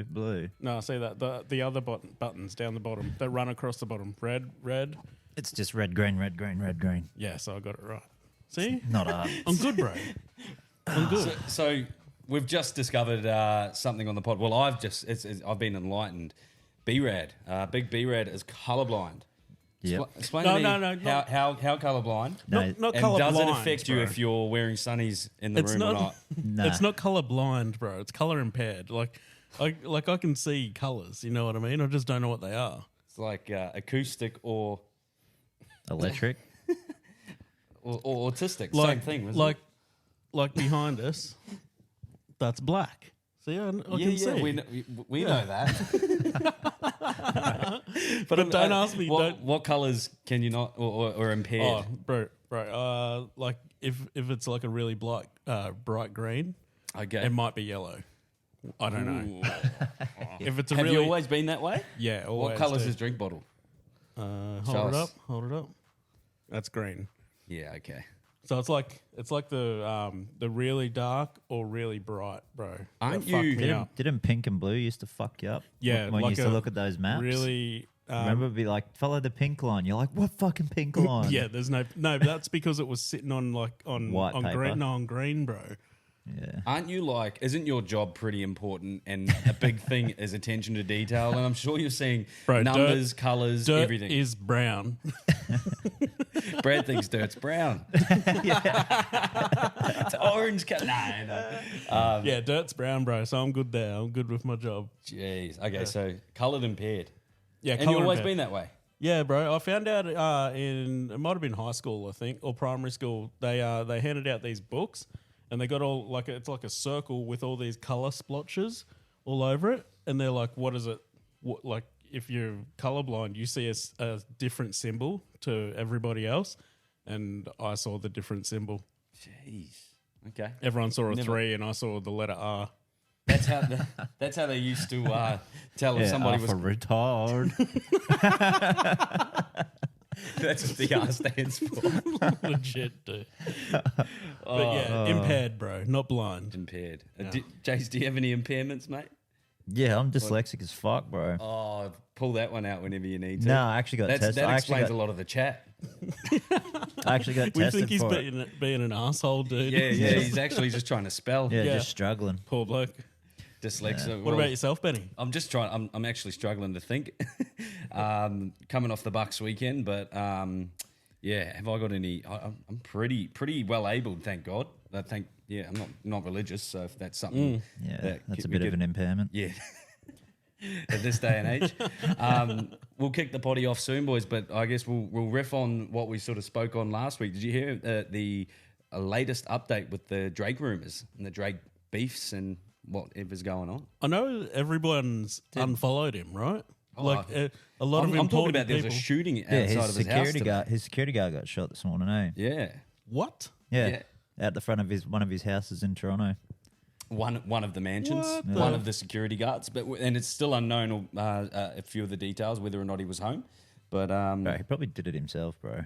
blue. No, I see that. The other buttons down the bottom that run across the bottom. Red. It's just red, green, red, green, red, green. Yeah, so I got it right. See? Not hard. I'm good, bro. I'm good. So we've just discovered something on the pod. Well, I've been enlightened. B-Rad, big B-Rad is colourblind. Yep. Explain to me how colourblind. No, Not And colour does blind, it affect you bro. if you're wearing sunnies in the room or not? Nah. It's not color blind, bro. It's color impaired. Like I can see colors. You know what I mean? I just don't know what they are. It's like acoustic or electric. or autistic. Like Same thing. Isn't like it? like behind us, that's black. See, I can see. We know that. But don't ask me. What colours can you not or impaired? Oh, bro. Like if it's like a really bright green, Okay. it might be yellow. I don't know. If it's a Have really, you always been that way? yeah. Always What colour's do. his drink bottle? Hold it up. That's green. Yeah. Okay. So it's like the really dark or really bright, bro. Aren't That fucked you- me up. Didn't pink and blue used to fuck you up? Yeah, when you like used to a look at those maps. Really. Remember, it'd be like, follow the pink line. You're like, what fucking pink line? Yeah, there's no. That's because it was sitting on White on paper. green. No, on green, bro. Yeah. Aren't you like? Isn't your job pretty important? And a big thing is attention to detail. And I'm sure you're seeing Bro, numbers, colours, Dirt everything. is brown. Brad thinks dirt's brown. It's orange colour. No. Yeah, dirt's brown, bro. So I'm good there. I'm good with my job. Jeez. Okay, so coloured impaired. Yeah, And you've colour always impaired. been that way. Yeah, bro. I found out it might have been high school, I think, or primary school. They handed out these books, and they got all it's like a circle with all these color splotches all over it, and they're like, "What is it? What like if you're colorblind, you see a different symbol to everybody else?" And I saw the different symbol. Jeez. Okay. Everyone saw a 3, and I saw the letter R. That's how they used to tell if somebody was. for retard. That's what the R stands for. Legit, dude. But yeah, impaired, bro, not blind. Impaired. Jace, do you have any impairments, mate? Yeah, I'm dyslexic as fuck, bro. Oh, pull that one out whenever you need to. No, I actually got tested. That I explains actually a lot of the chat. I actually got We tested think he's for it. being an asshole, dude. Yeah, he's actually just trying to spell. Yeah, Yeah. just struggling. Poor bloke. Dyslexia. What about yourself, Benny? I'm just trying. I'm actually struggling to think. Coming off the Bucks weekend, but yeah, have I got any? I'm pretty well able, thank God. I'm not religious, so if that's something, Yeah, that's a bit of an impairment. yeah. At this day and age, we'll kick the potty off soon, boys. But I guess we'll riff on what we sort of spoke on last week. Did you hear the latest update with the Drake rumors and the Drake beefs and whatever's going on? I know everyone's unfollowed him, right? Oh, Like a lot of I'm talking important about there was a people. shooting Yeah, outside of his house today. his security guard got shot this morning, eh? Yeah, What? Yeah. Out the front of one of his houses in Toronto. one of the mansions, What one the- of the security guards, and it's still unknown a few of the details whether or not he was home. But Bro, he probably did it himself, bro.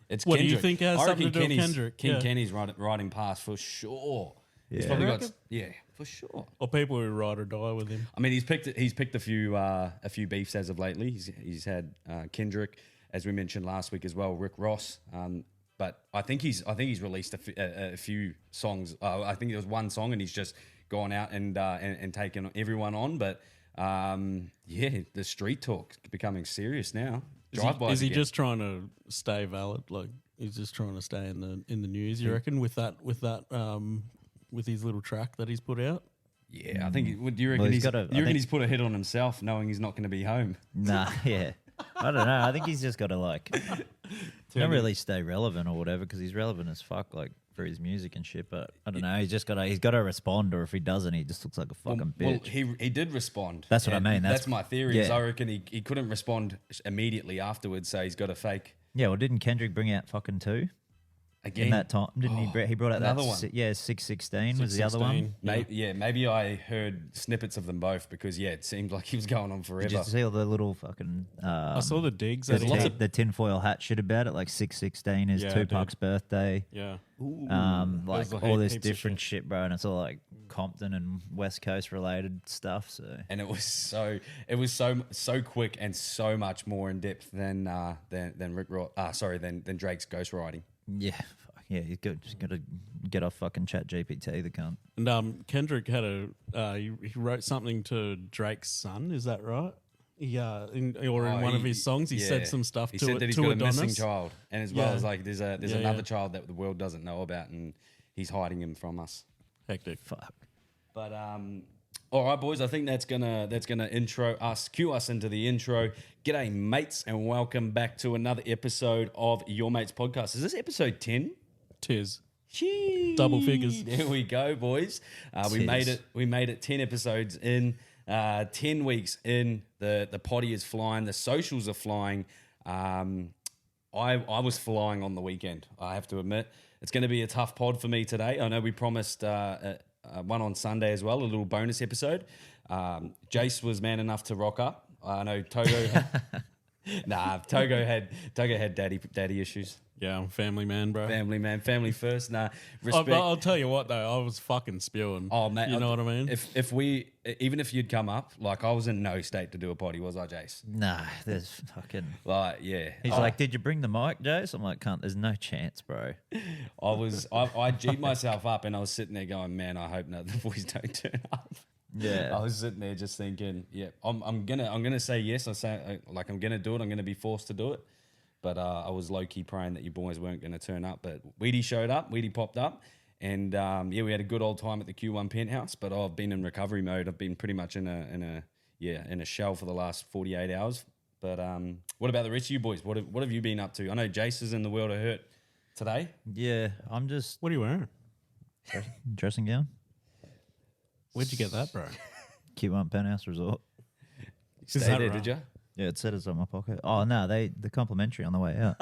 it's What do you Kendrick. think has I something reckon to do with Kenny's- Kendrick? King Yeah. Kenny's riding past for sure. He's Yeah. probably You got reckon? for sure. Or people who ride or die with him. I mean, he's picked a few beefs as of lately. He's had Kendrick, as we mentioned last week as well, Rick Ross. But I think he's released a few songs. I think there was one song, and he's just gone out and taken everyone on. But yeah, the street talk becoming serious now. Is he just trying to stay valid? Like he's just trying to stay in the news? You reckon with his little track that he's put out? Yeah, I think. Do you reckon Well, he's put a hit on himself, knowing he's not going to be home? Nah, yeah. I don't know. I think he's just got to not really stay relevant or whatever, because he's relevant as fuck, like for his music and shit. But I don't know. He's got to respond, or if he doesn't, he just looks like a fucking bitch. Well, he did respond. That's what I and mean. That's my theory. Is yeah. I reckon he couldn't respond immediately afterwards, so he's got a fake Yeah, well, didn't Kendrick bring out fucking 2 again. in that time? Didn't he? He brought out another that one. Yeah, 616 was the other 616. one. Maybe I heard snippets of them both because it seemed like he was going on forever. Did you see all the little fucking? I saw the digs. The, That he had. the tinfoil hat shit about it, like 616 is Yeah, Tupac's birthday. Yeah. Like There's all this heaps of different shit, bro, and it's all like Compton and West Coast related stuff. So And it was so quick and so much more in depth than than Drake's ghostwriting. yeah, fuck, yeah, you just got to get off fucking Chat GPT. The cunt. And Kendrick had he wrote something to Drake's son. Is that right? Yeah, in one of his songs, he said some stuff he to said it, that he's to got Adonis. a missing child, and as well Yeah. as like there's Yeah, another child that the world doesn't know about, and he's hiding him from us. Hectic. Fuck. But all right, boys. I think that's gonna cue us into the intro. G'day, mates, and welcome back to another episode of Yourmates podcast. Is this episode 10? Tis. Jeez. Double figures. There we go, boys. We made it. We made it 10 episodes in. 10 weeks in. The potty is flying. The socials are flying. I was flying on the weekend. I have to admit, it's going to be a tough pod for me today. I know we promised one on Sunday as well, a little bonus episode. Jace was man enough to rock up. I know Togo. Togo had daddy issues. Yeah, I'm a family man, bro. Family man, family first. Respect. I'll tell you what though, I was fucking spewing. Oh man, you know what I mean? Even if you'd come up, like I was in no state to do a potty, was I, Jace? Nah, there's fucking. Like, yeah. He's like, did you bring the mic, Jace? I'm like, cunt, there's no chance, bro. I G'd myself up and I was sitting there going, man, I hope none of the boys don't turn up. Yeah. I was sitting there just thinking, yeah, I'm gonna say yes. I'm gonna do it. I'm gonna be forced to do it. But I was low key praying that you boys weren't gonna turn up. But Weedy showed up. Weedy popped up, and we had a good old time at the Q1 penthouse. But I've been in recovery mode. I've been pretty much in a shell for the last 48 hours. But what about the rest of you boys? What have you been up to? I know Jace is in the world of hurt today. Yeah, I'm just What are you wearing? dressing gown. Where'd you get that, bro? Q1 Penthouse Resort. Stay that there, right? did you? Yeah, it said it's on my pocket. Oh no, the complimentary on the way out.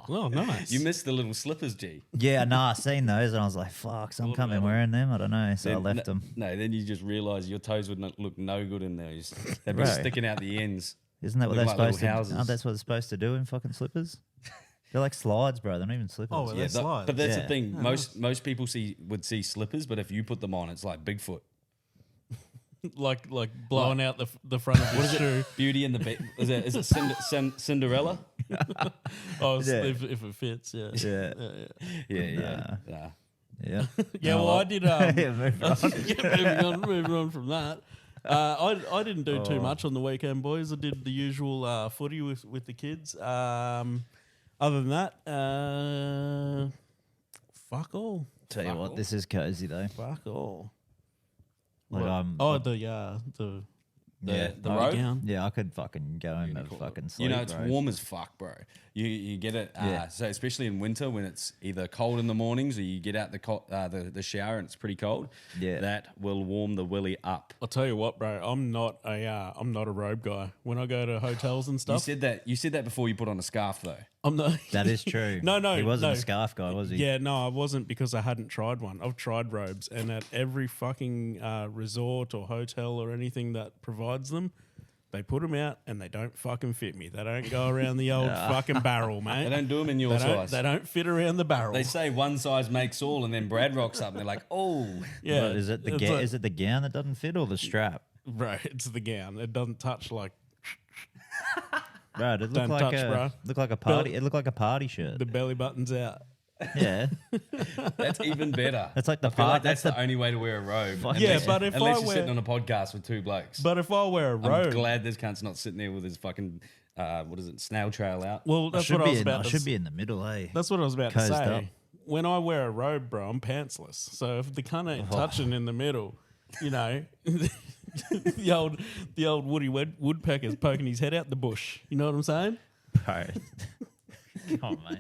Oh, nice. You missed the little slippers, G. Yeah, no, I seen those and I was like, fuck, some coming wearing them. I don't know, so I left them. No, then you just realise your toes would not look no good in those. They'd be Right. sticking out the ends. Isn't that what Look they're like little supposed to? houses. Aren't that's what they're supposed to do in fucking slippers? They're like slides, bro. They're not even slippers. Oh, well, Yeah, They slide. but that's the Yeah. thing. Most people would see slippers, but if you put them on, it's like Bigfoot. like blowing out the front of your shoe. Beauty and the Beast. Is it Cinderella? Oh, Yeah. if it fits, yeah. Yeah. Yeah. Yeah. Yeah, well, I did. Yeah, move on. moving on from that. I didn't do too much on the weekend, boys. I did the usual footy with the kids. Other than that, fuck all. Tell you what, this is cozy though. Fuck all. Like The road? gown. Yeah, I could fucking go and have fucking sleep. You know, it's bro. warm as fuck, bro. You get it. Yeah. So especially in winter when it's either cold in the mornings or you get out the shower and it's pretty cold. Yeah. That will warm the willy up. I'll tell you what, bro. I'm not a robe guy. When I go to hotels and You stuff, said that before you put on a scarf though. I'm not. That is true. No, He wasn't no. a scarf guy, was he? Yeah, no, I wasn't because I hadn't tried one. I've tried robes, and at every fucking resort or hotel or anything that provides them, they put them out and they don't fucking fit me. They don't go around the old fucking barrel, mate. They don't do them in your size. They don't fit around the barrel. They say one size makes all, and then Brad rocks up and they're like, oh. yeah, But is it the it's like- is it the gown that doesn't fit or the strap? Right, it's the gown. It doesn't touch like Bro, it looked Don't like touch, a bro. looked like a party. It looked like a party shirt. the belly buttons out. Yeah, That's even better. That's like the I feel part- like that's that's the only way to wear a robe. Fuck Yeah, Unless- but if unless I you're wear- sitting on a podcast with two blokes. But if I wear a I'm robe, glad this cunt's not sitting there with his fucking snail trail out. well, I that's should what I be was in. about I to should be in the middle, eh? That's what I was about to Cozy say. up. When I wear a robe, bro, I'm pantsless. So if the cunt ain't touching in the middle, you know, the old Woody Woodpecker's poking his head out the bush. You know what I'm saying? Bro, come on, mate.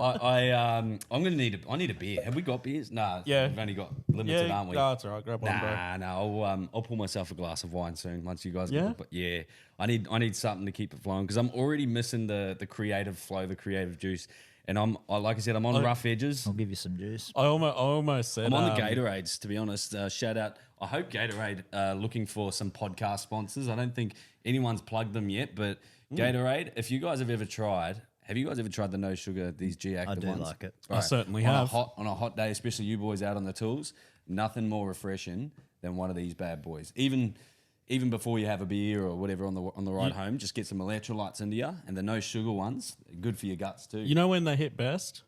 I'm gonna need a beer. Have we got beers? Nah, Yeah. we've only got limited, aren't we? Oh, it's all right. Grab one, bro. Nah. I'll pour myself a glass of wine soon once you guys Yeah? get. But yeah, I need something to keep it flowing because I'm already missing the creative flow, the creative juice, and like I said, I'm on rough edges. I'll give you some juice. I almost said I'm on the Gatorades, to be honest. Shout out. I hope Gatorade looking for some podcast sponsors. I don't think anyone's plugged them yet, but Gatorade, if you guys have ever tried Have you guys ever tried the no sugar, these G-Active I do ones? like it. I certainly on have. On a hot day, especially you boys out on the tools, nothing more refreshing than one of these bad boys. Even before you have a beer or whatever on the ride home, just get some electrolytes into you. And the no sugar ones, good for your guts too. You know when they hit best?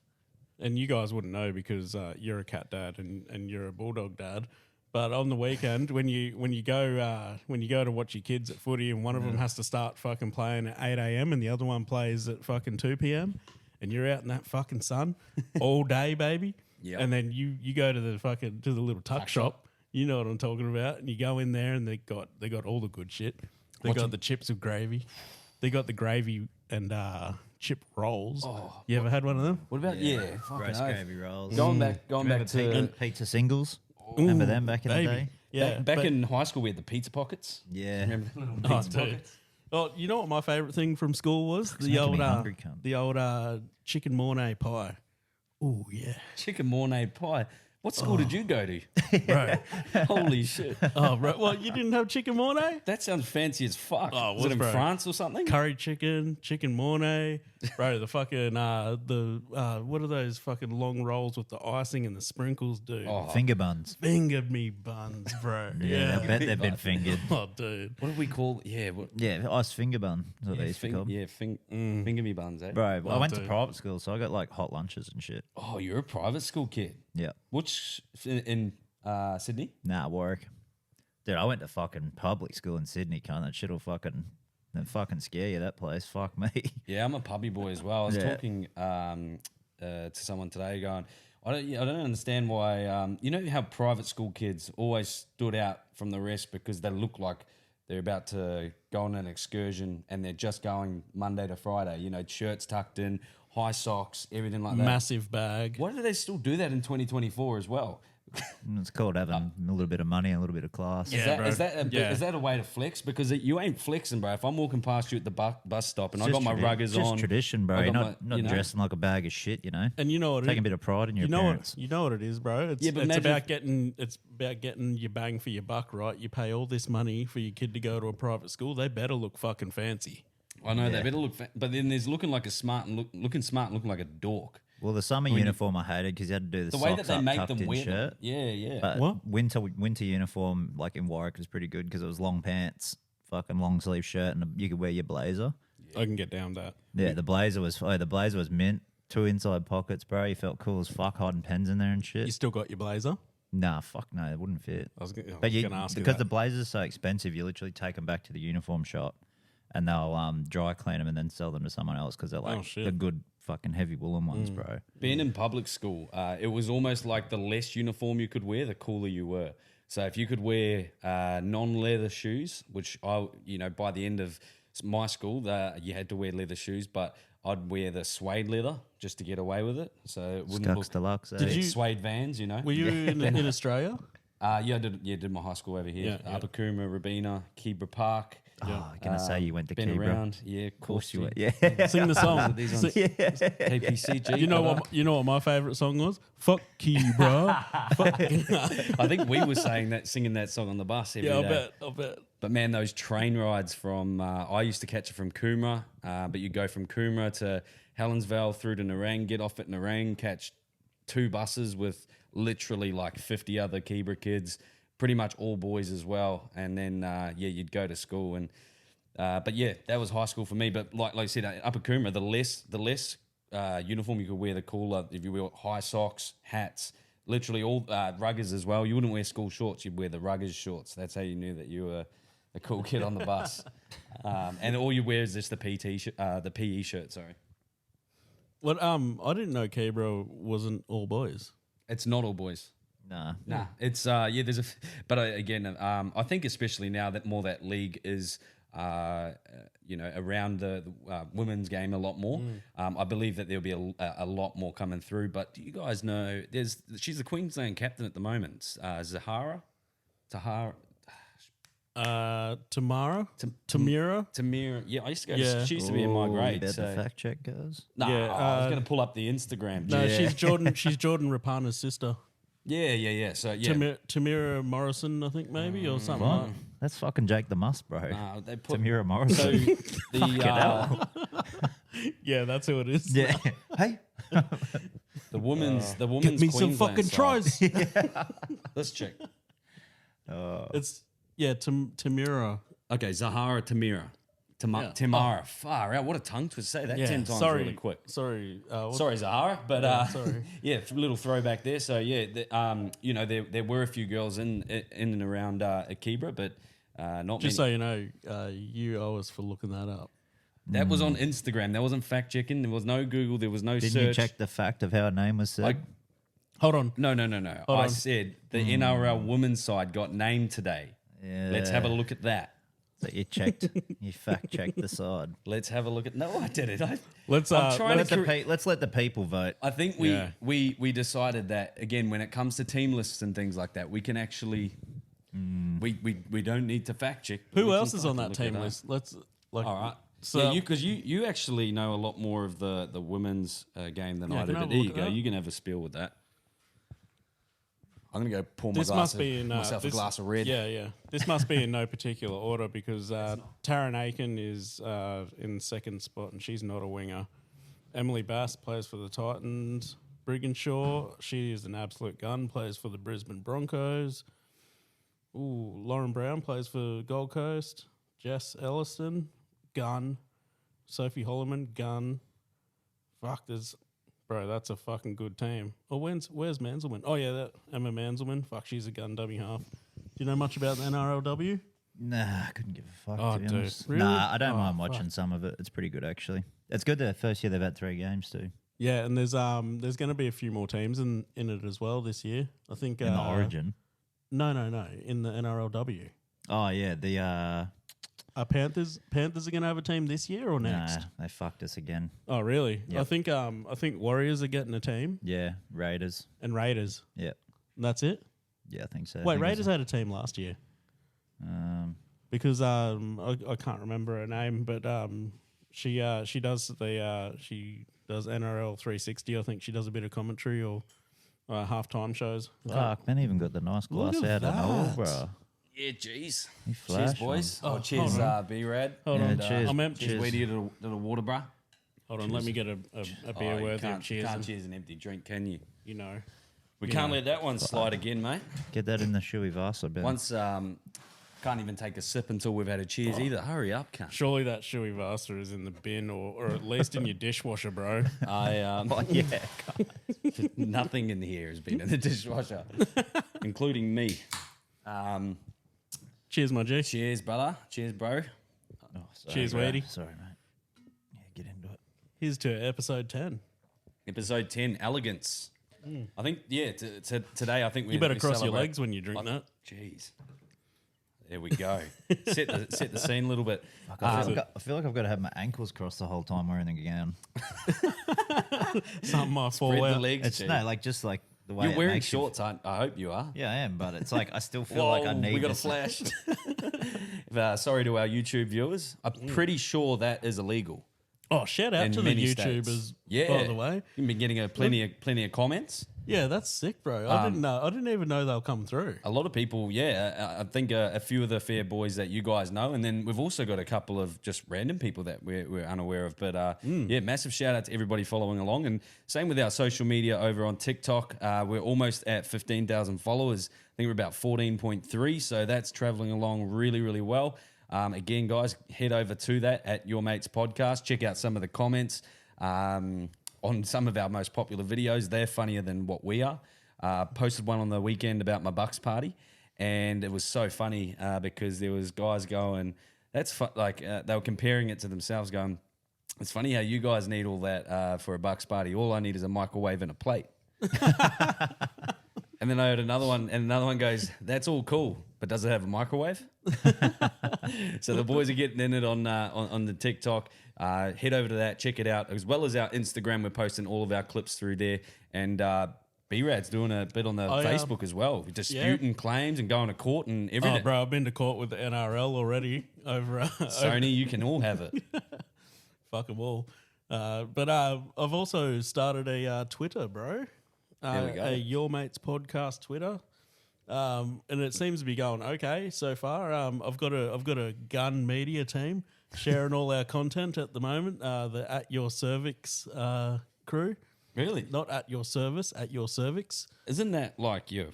And you guys wouldn't know because you're a cat dad and you're a bulldog dad. But on the weekend, when you go to watch your kids at footy, and one of them has to start fucking playing at 8 a.m. and the other one plays at fucking 2 p.m. and you're out in that fucking sun all day, baby. Yep. And then you go to the little tuck shop. You know what I'm talking about. And you go in there and they got all the good shit. They got the chips with gravy. They got the gravy and chip rolls. Oh, you ever had one of them? What about Roast gravy rolls. Going back Remember to pizza singles. Remember them back in the day? Yeah, back in high school, we had the pizza pockets. Yeah. Remember the little Oh, pizza dude. pockets? Oh, you know what my favourite thing from school was? making me hungry, cunt. The old chicken mornay pie. Oh yeah, Chicken mornay pie. What school did you go to? bro. Holy shit. Oh, bro. What, you didn't have chicken mornay? That sounds fancy as fuck. Oh, was it in bro. France or something? Curry chicken mornay, bro. The fucking what are those fucking long rolls with the icing and the sprinkles, dude? Oh, Finger buns. Finger me buns, bro. Yeah, I bet they've been fingered. Oh, dude. what did we call? Yeah, what? Yeah, ice finger bun. That's what they used to be called. Finger me buns, eh? Bro, I went to dude. private school, so I got like hot lunches and shit. Oh, you're a private school kid. Yeah. Which in Sydney? Nah, Warwick. Dude, I went to fucking public school in Sydney, cunt. That shit'll fucking scare you, that place. Fuck me. Yeah, I'm a puppy boy as well. I was Yeah. talking to someone today going, I don't understand why, you know how private school kids always stood out from the rest because they look like they're about to go on an excursion and they're just going Monday to Friday, you know, shirts tucked in, high socks, everything like that. Massive bag. Why do they still do that in 2024 as well? It's called having a little bit of money and a little bit of class. Yeah. Is that Yeah. is that a way to flex? Because you ain't flexing, bro. If I'm walking past you at the bus stop and I got my ruggers just on, tradition, bro. I You're got not dressing like a bag of shit, you know. And you know what Taking a bit of pride in your parents. You know what it is, bro. It's, Yeah, but it's imagine about getting your bang for your buck, right? You pay all this money for your kid to go to a private school. They better look fucking fancy. I know they better look, but then there's looking like a smart and looking smart and looking like a dork. Well, the summer uniform I hated because you had to do the The socks way that they up make tucked them in wear shirt. them. Yeah. But What? winter uniform, like in Warwick, was pretty good because it was long pants, fucking long sleeve shirt, and you could wear your blazer. I can get down that. Yeah, the blazer was mint, 2 inside pockets, bro. You felt cool as fuck, hiding pens in there and shit. You still got your blazer? Nah, fuck no, it wouldn't fit. I was going But to ask you because that. the blazers are so expensive, you literally take them back to the uniform shop, and they'll dry clean them and then sell them to someone else because they're like shit. the good fucking heavy woolen ones, bro. Being in public school, it was almost like the less uniform you could wear, the cooler you were. So if you could wear non-leather shoes, which by the end of my school, you had to wear leather shoes, but I'd wear the suede leather just to get away with it. So it wouldn't Skux look deluxe. Eh? Did you- suede Vans, you know. Were you in Australia? I did my high school over here. Yeah, Upper Coomera, Rabina, Kebra Park. Oh, I'm gonna say you went to Been Kebra. around. Yeah, of Course you went. yeah. Yeah. Sing the song. These ones. Sing- KPCG. You know what my favourite song was? Fuck you, bro. I think we were singing that song on the bus every day. I'll bet. But man, those train rides from I used to catch it from Coomera, but you go from Coomera to Helensvale through to Nerang, get off at Nerang, catch 2 buses with literally like 50 other Kebra kids, pretty much all boys as well, and then you'd go to school and. But yeah, that was high school for me. But like I said, Upper Coomera, the less uniform you could wear, the cooler. If you wear high socks, hats, literally all ruggers as well. You wouldn't wear school shorts; you'd wear the ruggers shorts. That's how you knew that you were a cool kid on the bus. And all you wear is just the PE shirt. Sorry, What? I didn't know Kebra wasn't all boys. it's not all boys. Nah. Nah, it's there's but again, I think especially now that more that league is. Around the women's game a lot more. I believe that there'll be a lot more coming through. But do you guys know? She's the Queensland captain at the moment. Tahara. Tamira. Tamira. Yeah, I used to go. Yeah. She used to be in my Ooh, grade. bet So. the fact check goes. Nah, Yeah, I was going to pull up the Instagram. No, Yeah. she's Jordan. She's Jordan Rapana's sister. Yeah. So yeah. Tamira Morrison, I think maybe, or something. What? Like. That's fucking Jake the Must, bro. They put Tamira Morrison. So the Yeah, that's who it is. Yeah. Hey. The women's Get me some Queensland fucking side. tries. Let's check. It's Tamira. Okay, Zahara Tamira. Yeah. Timara. Far out. What a tongue twister. Say that 10 times sorry, really quick. Sorry, Sorry, Zahara, but sorry. yeah, little throwback there. So yeah, you know, there were a few girls in and around Akibra, but not Just many. so you know, you owe us for looking that up. That was on Instagram. That wasn't fact checking. There was no Google. There was no Didn't search. you check the fact of how her name was said? Like, Hold on. no. Hold I on. said the NRL women's side got named today. Yeah. Let's have a look at that. So you checked, you fact checked the side. Let's have a look at. No, I did it. Let's I'm trying Let to. let's let the people vote. I think Yeah. we decided that again when it comes to team lists and things like that, we can actually we don't need to fact check. but Who we can else is on fucking that look it team up. list? Let's like. All right. So Yeah, because you actually know a lot more of the women's game than Yeah, I can do. I But have a there you look at go. that? You can have a spiel with that. I'm gonna go pour this must be in myself a this- glass of red. Yeah. This must be in no particular order because Taryn Aiken is in second spot and she's not a winger. Emily Bass plays for the Titans. Brigginshaw, she is an absolute gun, plays for the Brisbane Broncos. Ooh, Lauren Brown plays for Gold Coast. Jess Elliston, gun. Sophie Holloman, gun. Fuck, bro, that's a fucking good team. Oh, where's Manselman? Oh, yeah, that Emma Manselman. Fuck, she's a gun dummy half. Do you know much about the NRLW? Nah, I couldn't give a fuck. Oh, to be dude. honest. Really? Nah, I don't Oh, mind fuck. watching some of it. It's pretty good actually. It's good the first year they've had 3 games too Yeah, and there's going to be a few more teams in it as well this year. I think in the Origin. No, in the NRLW. Oh yeah, the Panthers are going to have a team this year or nah, next? they fucked us again. Oh, really? Yep. I think Warriors are getting a team Yeah, Raiders. and Raiders. Yeah, And that's it. yeah, I think so. I Wait, think it was- Raiders had a team last year because I can't remember her name, but she does NRL 360. I think she does a bit of commentary or halftime shows. Fuck, man, even got the nice Look glass at out and all, that. bro. Yeah, jeez. You Cheers, flash, boys. man. Oh, cheers, hold on. B-Rad. Hold Yeah, on. cheers. I'm empty. Cheers, Cheers. Weedy, to the water, bruh. Hold on, let me get a beer you worthy of can't cheers. cheers an empty drink, can you? You know. We You can't know. let that one slide again, mate. Get that in the Shui Vasa, Ben. Once, can't even take a sip until we've had a cheers either. Hurry up, cunt. Surely that Shui Vasa is in the bin or at least in your dishwasher, bro. I Oh, yeah. nothing in here has been in the dishwasher, including me. Cheers, my G. Cheers, brother. Cheers, bro. Oh, sorry, Cheers, bro. Weedy. Sorry, mate. Yeah, get into it. Here's to episode 10. Episode 10, elegance. I think, yeah, today I think we You better we cross your celebrate- legs when you drink that. Jeez. There we go. set the scene a little bit. I feel like I've got to have my ankles crossed the whole time wearing the gown. Something might fall Spread the out. legs. It's G. no, like just like the way You're it wearing makes you- shorts, I hope you are. Yeah, I am, but it's like I still feel like I need. We got a this- flash. Sorry to our YouTube viewers. I'm pretty sure that is illegal. Oh, shout out in to the many YouTubers, states. Yeah. by the way. You've been getting plenty of comments. Yeah, that's sick, bro. I didn't know. I didn't even know they'll come through. A lot of people, I think a few of the fair boys that you guys know, and then we've also got a couple of just random people that we're unaware of. But yeah, massive shout out to everybody following along, and same with our social media over on TikTok. We're almost at 15,000 followers. I think we're about 14.3, so that's traveling along really, really well. Again, guys, head over to that at Yourmates podcast. Check out some of the comments on some of our most popular videos. They're funnier than what we are. Posted one on the weekend about my Bucks party, and it was so funny because there was guys going, "That's they were comparing it to themselves, going, "It's funny how you guys need all that for a Bucks party. All I need is a microwave and a plate." And then I heard another one, and another one goes, "That's all cool, but does it have a microwave?" So the boys are getting in it on the TikTok. Head over to that, check it out, as well as our Instagram. We're posting all of our clips through there, and B-Rad's doing a bit on the Facebook as well, disputing claims and going to court and everything. Oh, bro, I've been to court with the NRL already over Sony, you can all have it. fuck 'em all. But I've also started a Twitter, bro. There we go. A Yourmates podcast Twitter. And it seems to be going okay so far. I've got a gun media team. sharing all our content at the moment. The At Your Cervix crew. Really? Not at your service, at your cervix. Isn't that like your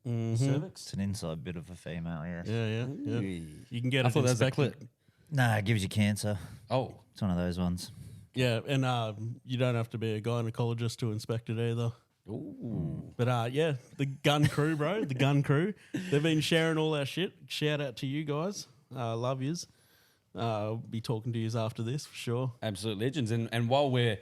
cervix? It's an inside bit of a female, yes. Yeah. You can get I it thought that was a inspected. clip. Nah, it gives you cancer. Oh, It's one of those ones. Yeah, and you don't have to be a gynecologist to inspect it either. ooh. But yeah, the gun crew, bro, the gun crew. They've been sharing all our shit. Shout out to you guys. Love yous. I'll be talking to yous after this for sure. Absolute legends. And while we're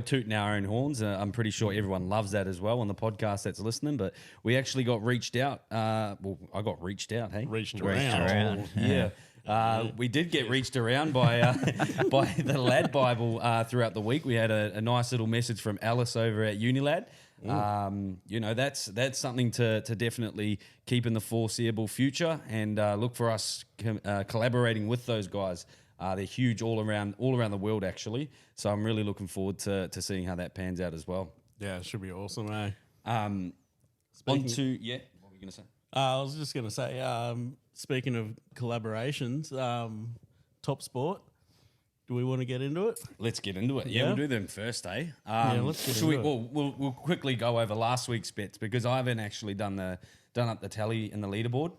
tooting our own horns, I'm pretty sure everyone loves that as well on the podcast that's listening. But we actually got reached out. Well, I got reached out. Hey, Reached Reached around. around. yeah. We did get reached around by by the Lad Bible throughout the week. We had a nice little message from Alice over at Unilad. That's something to definitely keep in the foreseeable future, and look for us collaborating with those guys. They're huge all around the world, actually. So I'm really looking forward to seeing how that pans out as well. Yeah, it should be awesome, eh? On to what were you gonna say? I was just going to say, speaking of collaborations, TopSport, do we want to get into it? Let's get into it. Yeah, Yeah. we'll do them first, eh? Let's get should we, into it. we'll quickly go over last week's bets because I haven't actually done up the tally in the leaderboard.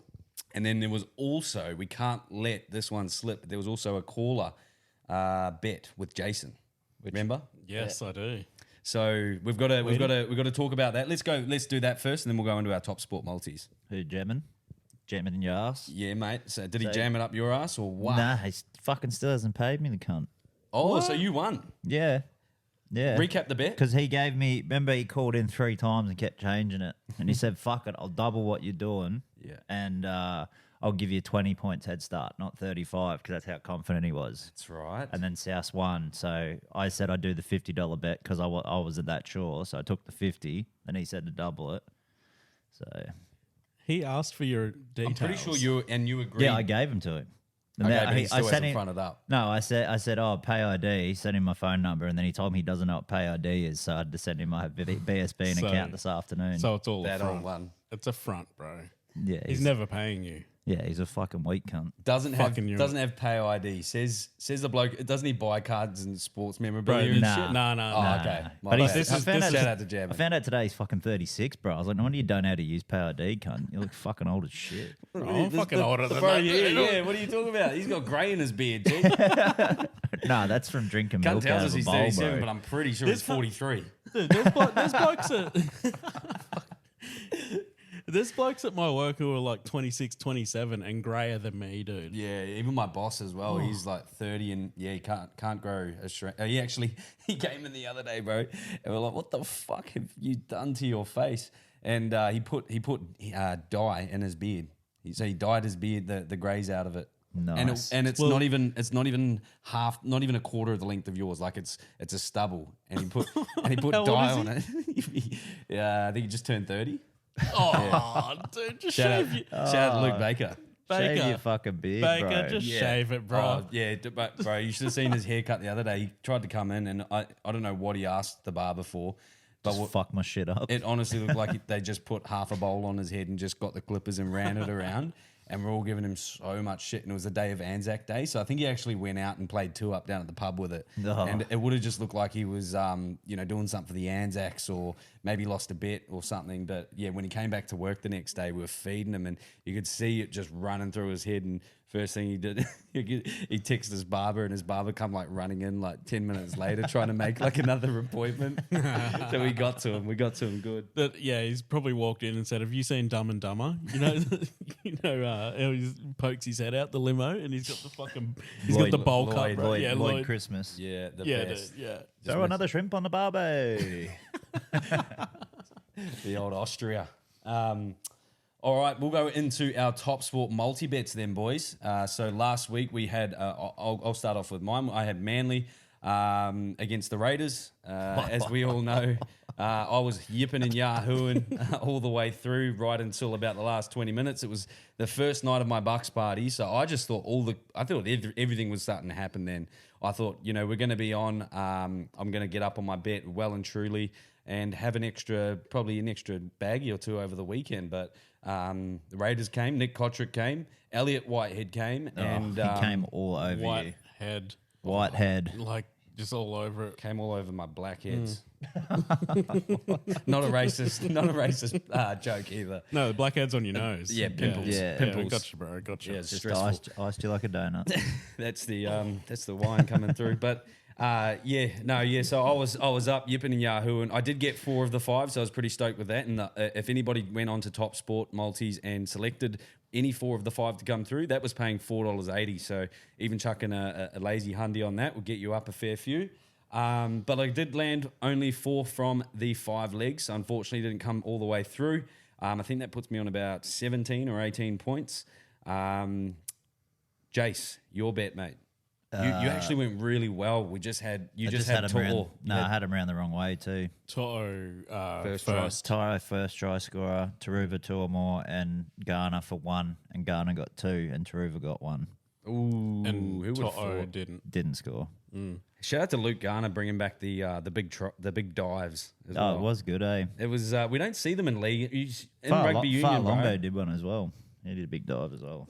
And then there was also, we can't let this one slip, there was also a caller bet with Jason. Remember? Yes, I do. So we've got to talk about that. Let's do that first, and then we'll go into our top sport multis. Who, jamming? Jamming in your ass? Yeah, mate. So did he jam it up your ass or what? Nah, he fucking still hasn't paid me, the cunt. Oh, so you won. Yeah. Yeah. Recap the bet. Because he gave me, remember he called in 3 times and kept changing it. And he said, fuck it, I'll double what you're doing. Yeah. And I'll give you 20 points head start, not 35, because that's how confident he was. That's right. And then South won. So I said I'd do the $50 bet because I wasn't that sure. So I took the 50 and he said to double it. So He asked for your details. I'm pretty sure you agreed. yeah, I gave him to him. And Okay, then but he still I sent hasn't him, fronted up. No, I said, oh, pay ID. Sent him my phone number, and then he told me he doesn't know what pay ID is, so I had to send him my BSB and So- account this afternoon. So it's all That a all front. one. It's a front, bro. yeah, He's never paying you. he's a fucking weak cunt. Doesn't have Fucking you. pay ID. Says the bloke. Doesn't he buy cards and sports memorabilia Bro, and nah. shit? No. Oh, okay. My But bad. he's, This is- shout out to I Jam. found out today he's fucking 36, bro. I was like, no wonder you don't know how to use pay ID, cunt. You look fucking old as shit. I'm fucking older than Bro, that. yeah. What are you talking about? He's got grey in his beard, G. Nah, that's from drinking Cunt milk out tells of us a he's bowl, 37, bro. but I'm pretty sure he's 43. Dude, there's blokes at my work who are like 26, 27 and grayer than me, dude. Yeah, even my boss as well. He's like 30 and yeah, he can't grow a shrink. He came in the other day, bro, and we're like, what the fuck have you done to your face? And he put dye in his beard. So he dyed his beard, the greys out of it. Nice. And it's not even half, not even a quarter of the length of yours. Like it's a stubble. And he put How old dye is on it. Yeah, I think he just turned 30. Oh, dude, just Shout shave your out to Luke Baker. Shave Baker. your fucking beard, Baker, bro. just Yeah. shave it, bro. Oh, yeah, but bro, you should have seen his haircut the other day. He tried to come in, and I don't know what he asked the barber for, but Just fuck my shit up. it honestly looked like they just put half a bowl on his head and just got the clippers and ran it around. And we're all giving him so much shit. And it was the day of Anzac Day. So I think he actually went out and played 2 up down at the pub with it. Oh. And it would have just looked like he was, doing something for the Anzacs or maybe lost a bet or something. But yeah, when he came back to work the next day, we were feeding him and you could see it just running through his head. And first thing he did, he texted his barber and his barber come like running in like 10 minutes later trying to make like another appointment. So we got to him good. But yeah, he's probably walked in and said, "Have you seen Dumb and Dumber?" How he pokes his head out the limo and he's got the fucking, he's got the bowl cut, Lloyd, bro. Lloyd, Yeah, Lloyd Lloyd. Christmas. Yeah, the Yeah, best. dude, yeah. Throw another shrimp on the barbie. The old Austria. All right, we'll go into our top sport multi bets then, boys. So last week we had, I'll start off with mine. I had Manly against the Raiders. As we all know, I was yipping and yahooing all the way through right until about the last 20 minutes. It was the first night of my Bucks party, so I just thought everything was starting to happen then. I thought, we're going to be on. I'm going to get up on my bet well and truly and have probably an extra baggie or 2 over the weekend. But the Raiders came, Nick Kotrick came, Elliot Whitehead came, and he came all over you. Whitehead. head, White head. like just all over it. Came all over my blackheads. Not a racist joke either. No, the blackhead's on your nose. Yeah, pimples. Yeah. Pimples. Gotcha, bro. Gotcha. Yeah, it's Just stressful. iced you like a donut. That's the wine coming through. But so I was up yipping and Yahoo, and I did get 4 of the 5, so I was pretty stoked with that. And if anybody went on to TopSport Multis and selected any 4 of the 5 to come through, that was paying $4.80. So even chucking a lazy hundy on that would get you up a fair few. But I did land only 4 from the 5 legs. So unfortunately, didn't come all the way through. I think that puts me on about 17 or 18 points. Jace, your bet, mate. You actually went really well. We just had I just had had him around. To'o. No, I had him around the wrong way too. Toto First Tyro first try scorer, Taruva 2 or more, and Garner for 1, and Garner got 2, and Taruva got 1. Ooh, and who would have Toto thought? didn't score. Shout out to Luke Garner bringing back the big dives. As Oh, well. it was good, eh? It was. We don't see them in league. In Far rugby union, Longo bro. did one as well. He did a big dive as well.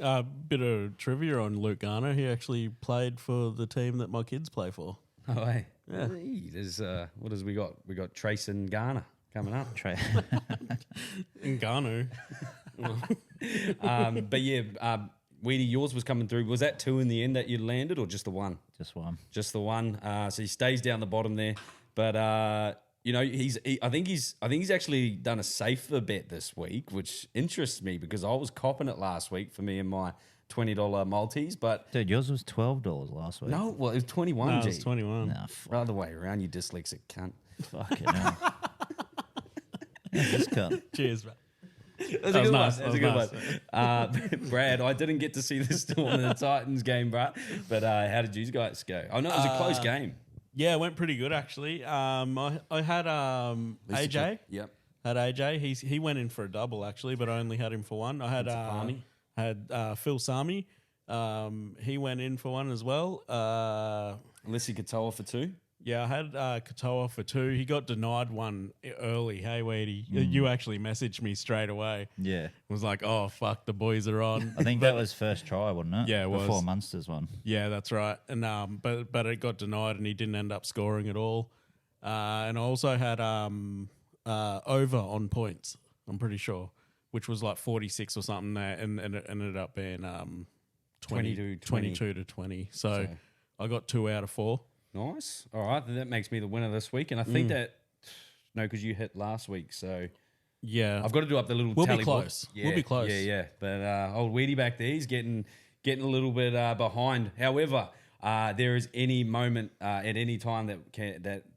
Bit of trivia on Luke Garner. He actually played for the team that my kids play for. Oh, hey. Yeah. Hey, there's what does we got? We got Trace and Garner coming up. In Garner. But yeah, Weedy, yours was coming through. Was that 2 in the end that you landed, or just the 1? Just one. Just the 1. So he stays down the bottom there. But I think he's actually done a safer bet this week, which interests me because I was copping it last week for me and my $20 multis. But Dude, yours was $12 last week. no, well, it was 21. No, it G. was 21. Nah, Other way around, you dyslexic cunt. fucking hell. This cunt. Cheers, bro. That's was a good nice. one. That's a good one. Brad, I didn't get to see the Storm and the Titans game, bro. But how did you guys go? Oh, no, it was a close game. Yeah, it went pretty good actually. I had AJ. Yep. Had AJ. He went in for a double actually, but I only had him for 1. I had Sami. Phil Sami. He went in for 1 as well. Lissy Katoa for 2. Yeah, I had Katoa for 2. He got denied 1 early. Hey, Weedy, you actually messaged me straight away. Yeah. Was like, oh fuck, the boys are on. I think that was first try, wasn't it? Yeah, it was. Before Munster's one. Yeah, that's right. And but it got denied, and he didn't end up scoring at all. And I also had over on points. I'm pretty sure, which was like 46 or something there, and it ended up being 22 to 20. So I got 2 out of 4. Nice. All right. Then that makes me the winner this week. And I think that, no, because you hit last week. So Yeah, I've got to do up the little We'll be tally book. close. We'll be close. Yeah. But old Weedy back there, he's getting a little bit behind. However, there is any moment at any time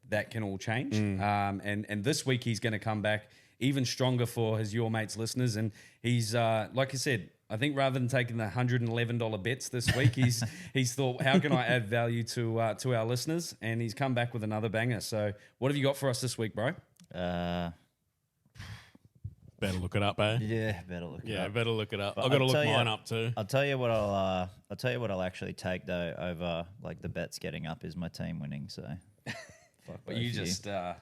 that can all change. And this week he's going to come back even stronger for his Yourmates listeners. And he's like I said, I think rather than taking the $111 bets this week, he's thought, how can I add value to our listeners? And he's come back with another banger. So what have you got for us this week, bro? better look it up, eh? Yeah, better look it Yeah, up. better look it up. But I've got to I'll look tell you- mine up too. I'll tell you what I'll actually take though over like the bets getting up is my team winning. So, fuck But both you of just Hey.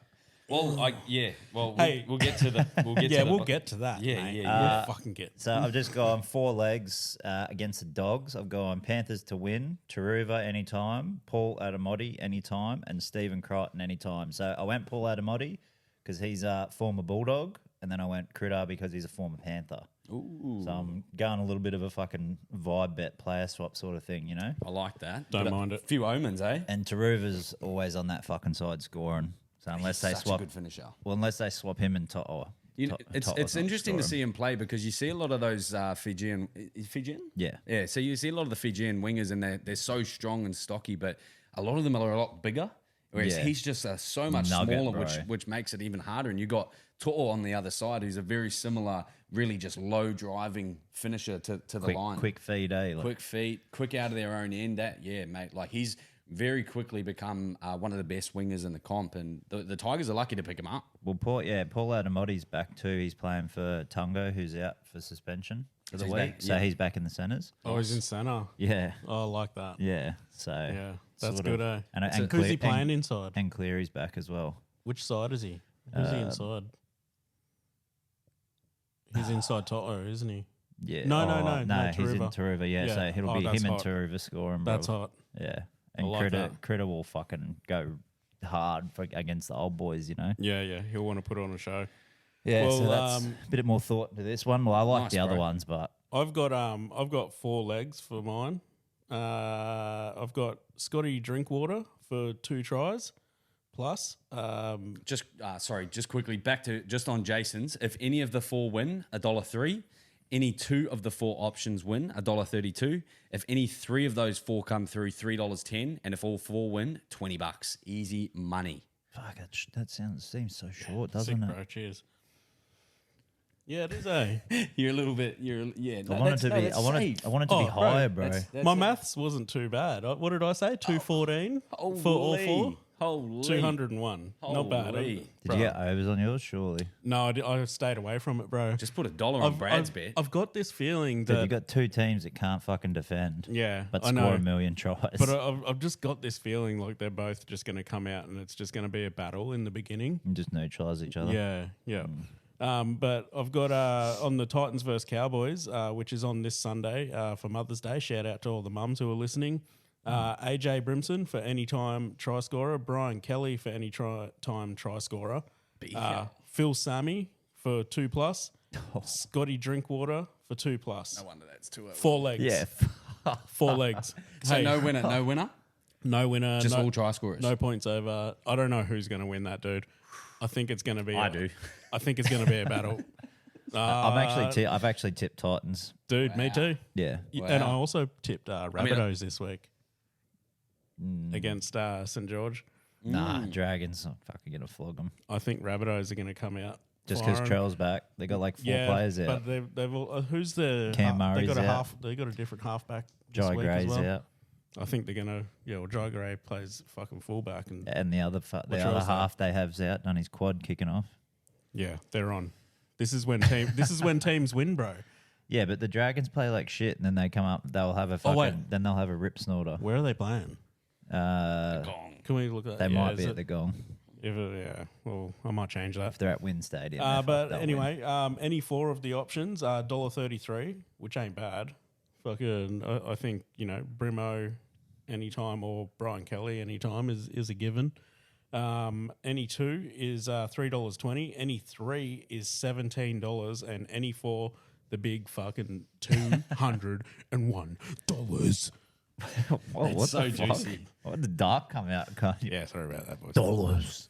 we'll get to the We'll get to that. Yeah, mate. yeah. We'll fucking get. So I've just gone 4 legs against the Dogs. I've gone Panthers to win, Taruva anytime, Paul Adamotti anytime, and Stephen Crichton anytime. So I went Paul Adamotti because he's a former Bulldog, and then I went Critter because he's a former Panther. Ooh, So I'm going a little bit of a fucking vibe bet player swap sort of thing, you know? I like that. Don't But mind it. A few omens, eh? And Taruva's always on that fucking side scoring. So unless they Such swap, a good finisher. well, unless they swap him and To'o. You know, it's interesting to see him play because you see a lot of those Fijian. Yeah. Yeah. So you see a lot of the Fijian wingers and they're so strong and stocky, but a lot of them are a lot bigger. Whereas Yeah. he's just so much Nugget, smaller, bro. which makes it even harder. And you got To'o on the other side, who's a very similar, really just low driving finisher to the line. Quick feed, eh? Like, Quick feet, quick out of their own end. Yeah, mate. Like he's very quickly become one of the best wingers in the comp, and the Tigers are lucky to pick him up. Well, Paul Adamotti's back too. He's playing for Tungo, who's out for suspension for the he's week. back, So yeah. he's back in the centres. Oh, he's in centre. Yeah. Oh, I like that. Yeah. So Yeah, that's sort good, of- eh? And Who's he Clear- playing inside? And Cleary's back as well. Which side is he? Who's he inside? He's inside Toto, isn't he? Yeah. No, no, no. He's in Taruva. Taruva. Yeah. Yeah. So it'll Oh, be that's him hot. and Taruva scoring. That's bro. hot. Yeah. And like that. Critter will fucking go hard against the old boys, you know. Yeah. He'll want to put on a show. Yeah, Well, so that's a bit more thought to this one. Well, I like Nice, the other bro. ones, but I've got 4 legs for mine. I've got Scotty Drinkwater for 2 tries plus. Just quickly back to just on Jason's. If any of the 4 win, $1.03. Any 2 of the 4 options win, $1.32. If any 3 of those 4 come through, $3.10. And if all 4 win, $20. Easy money. fuck, that seems so short, Sick, doesn't it? bro. Cheers. Yeah, it is, eh? You're a little bit. I want it to be. I want it to be bro, higher, bro. My maths wasn't too bad. What did I say? 214 for all 4? Holy. 201. Not bad. Holy. Did you get overs on yours? Surely. No, I stayed away from it, bro. Just put $1 on Brad's bet. I've got this feeling Dude, that you got 2 teams that can't fucking defend. yeah, But I score know. a million tries. But I've just got this feeling like they're both just going to come out and it's just going to be a battle in the beginning. and just neutralise each other. Yeah. But I've got on the Titans versus Cowboys, which is on this Sunday for Mother's Day. Shout out to all the mums who are listening. AJ Brimson for anytime try scorer. Brian Kelly for any time try scorer. Phil Sammy for 2+. Scotty Drinkwater for 2+. No wonder that's 2 4 legs. Yeah. 4 legs. So Hey, no winner. No winner. Just no, all try scorers. No points over. I don't know who's going to win that, dude. I think it's going to be. I do. I think it's going to be a battle. I've actually tipped Titans. Dude, me too. Yeah. And I also tipped Rabbitohs this week against St George. Nah, Dragons. I'm fucking gonna flog them. I think Rabbitohs are going to come out Just because firing. Trell's back, they got like 4 players out. But they've all, who's the Cam they Murray's got a out. They got a different halfback. This Jai week as Gray's well. out, I think they're gonna. Yeah, well, Jai Gray plays fucking fullback, and and the other Trell's half they have's out, done his quad kicking off. yeah, they're on. This is when teams win, bro. Yeah, but the Dragons play like shit, and then they come up. They'll have a fucking. wait. Then they'll have a rip snorter. Where are they playing? Can we look at that? They might be is at the Gong yeah, well, I might change that. if they're at Win Stadium. But they'll anyway, any 4 of the options are $1.33, which ain't bad. Fucking, I think, Brimo anytime or Brian Kelly anytime is a given. Any 2 is $3.20. Any 3 is $17, and any 4, the big fucking $201. Whoa, what so the fuck? juicy. What did the dark come out? Can't you? Yeah, sorry about that, boys. Dollars.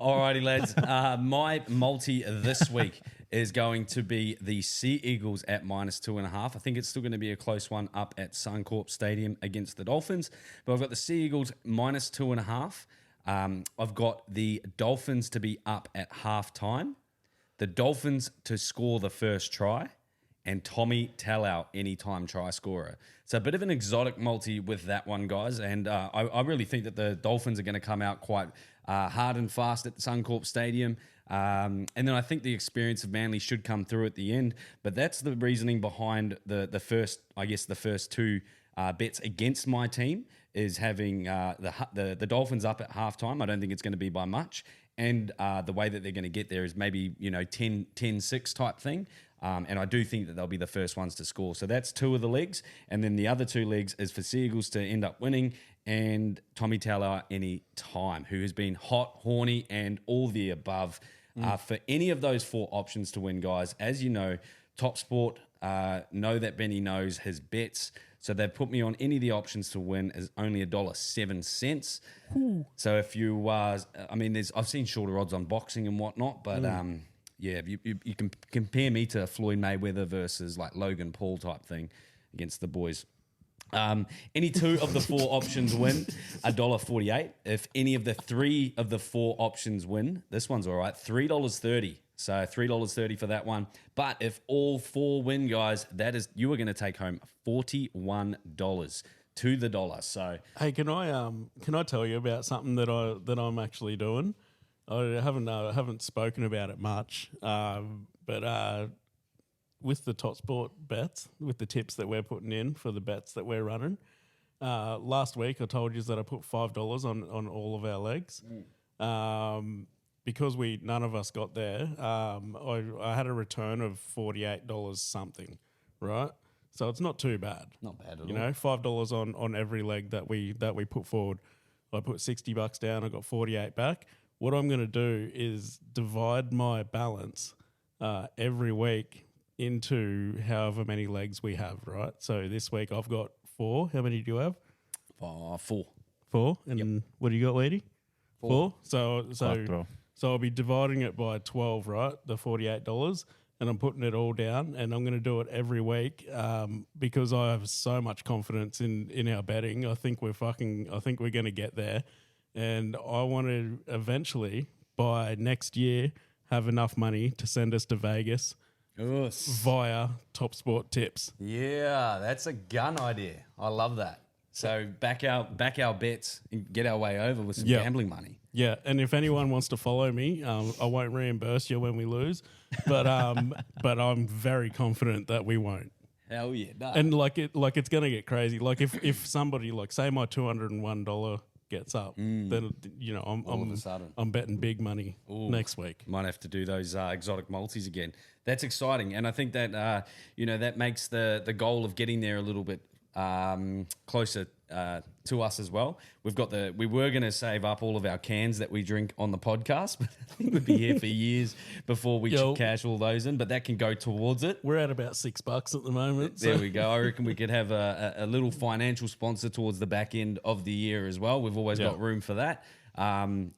Alrighty, lads. My multi this week is going to be the Sea Eagles at -2.5. I think it's still going to be a close one up at Suncorp Stadium against the Dolphins. But I've got the Sea Eagles -2.5. I've got the Dolphins to be up at halftime, the Dolphins to score the first try, and Tommy Talau anytime try scorer. So a bit of an exotic multi with that one, guys. And I really think that the Dolphins are going to come out quite hard and fast at the Suncorp Stadium. And then I think the experience of Manly should come through at the end. But that's the reasoning behind the first 2 bets against my team is having the Dolphins up at halftime. I don't think it's going to be by much. And the way that they're going to get there is maybe, 10-6 type thing. And I do think that they'll be the first ones to score. So that's 2 of the legs. And then the other 2 legs is for Sea Eagles to end up winning and Tommy Talau any time, who has been hot, horny, and all the above. For any of those 4 options to win, guys, as you know, TopSport know that Benny knows his bets. So they've put me on any of the options to win as only $1.07. So if you, I've seen shorter odds on boxing and whatnot, but yeah, you can compare me to Floyd Mayweather versus like Logan Paul type thing against the boys. Any 2 of the 4 options win, $1.48. If any of the 3 of the 4 options win, this one's all right, $3.30. So $3.30 for that one. But if all 4 win, guys, you are going to take home $41 to the dollar. So Hey, can I tell you about something that I'm actually doing? I haven't spoken about it much, but with the TopSport bets, with the tips that we're putting in for the bets that we're running, last week I told you that I put $5 on all of our legs. Because none of us got there, I had a return of $48 something, right? So it's not too bad. Not bad at all. You know, $5 on every leg that we put forward. I put $60 down. I got 48 back. What I'm going to do is divide my balance every week into however many legs we have. Right. So this week I've got 4. How many do you have? 4. 4. And what do you got, Weedy? 4. So Quattro. I'll be dividing it by 12, right? The $48, and I'm putting it all down, and I'm going to do it every week because I have so much confidence in our betting. I think we're going to get there, and I want to eventually by next year have enough money to send us to Vegas via TopSport tips. Yeah, that's a gun idea. I love that. So back our bets and get our way over with some gambling money. Yeah, and if anyone wants to follow me, I won't reimburse you when we lose, but I'm very confident that we won't. Hell yeah, no. And it's gonna get crazy. Like if somebody say my $201 gets up, then all of a sudden I'm betting big money next week. Might have to do those exotic multis again. That's exciting, and I think that that makes the goal of getting there a little bit closer to us as well. We were going to save up all of our cans that we drink on the podcast, but I think we'd be here for years before we cash all those in, but that can go towards it. We're at about $6 at the moment. There we go. I reckon we could have a little financial sponsor towards the back end of the year as well. We've always got room for that. Some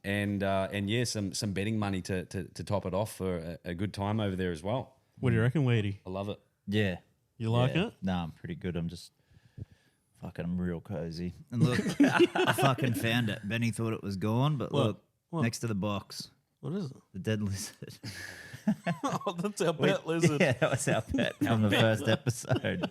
betting money to top it off for a good time over there as well. What do you reckon, Weedy? I love it. Yeah. You like it? No, I'm pretty good. I'm real cozy. And look, I fucking found it. Benny thought it was gone, but look, next to the box. What is it? The dead lizard. Oh, that's our pet lizard. Yeah, that was our pet from the first episode.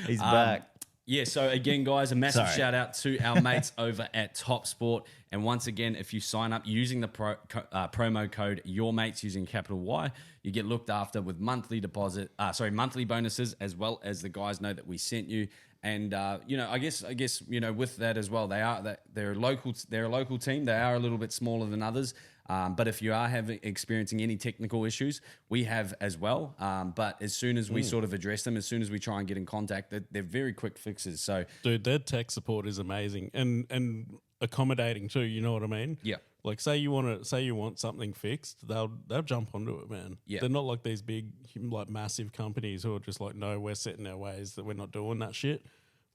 He's back. Yeah, so again, guys, a massive shout out to our mates over at TopSport. And once again, if you sign up using the promo code Yourmates using capital Y, you get looked after with monthly bonuses, as well as the guys know that we sent you. And I guess with that as well, they're a local team. They are a little bit smaller than others. But if you are experiencing any technical issues, we have as well. But as soon as we sort of address them, as soon as we try and get in contact, they're very quick fixes. So, dude, their tech support is amazing and accommodating too. You know what I mean? Yeah. Like say you want something fixed, they'll jump onto it, man. Yeah. They're not like these big, like massive companies who are just like, no, we're setting our ways that we're not doing that shit.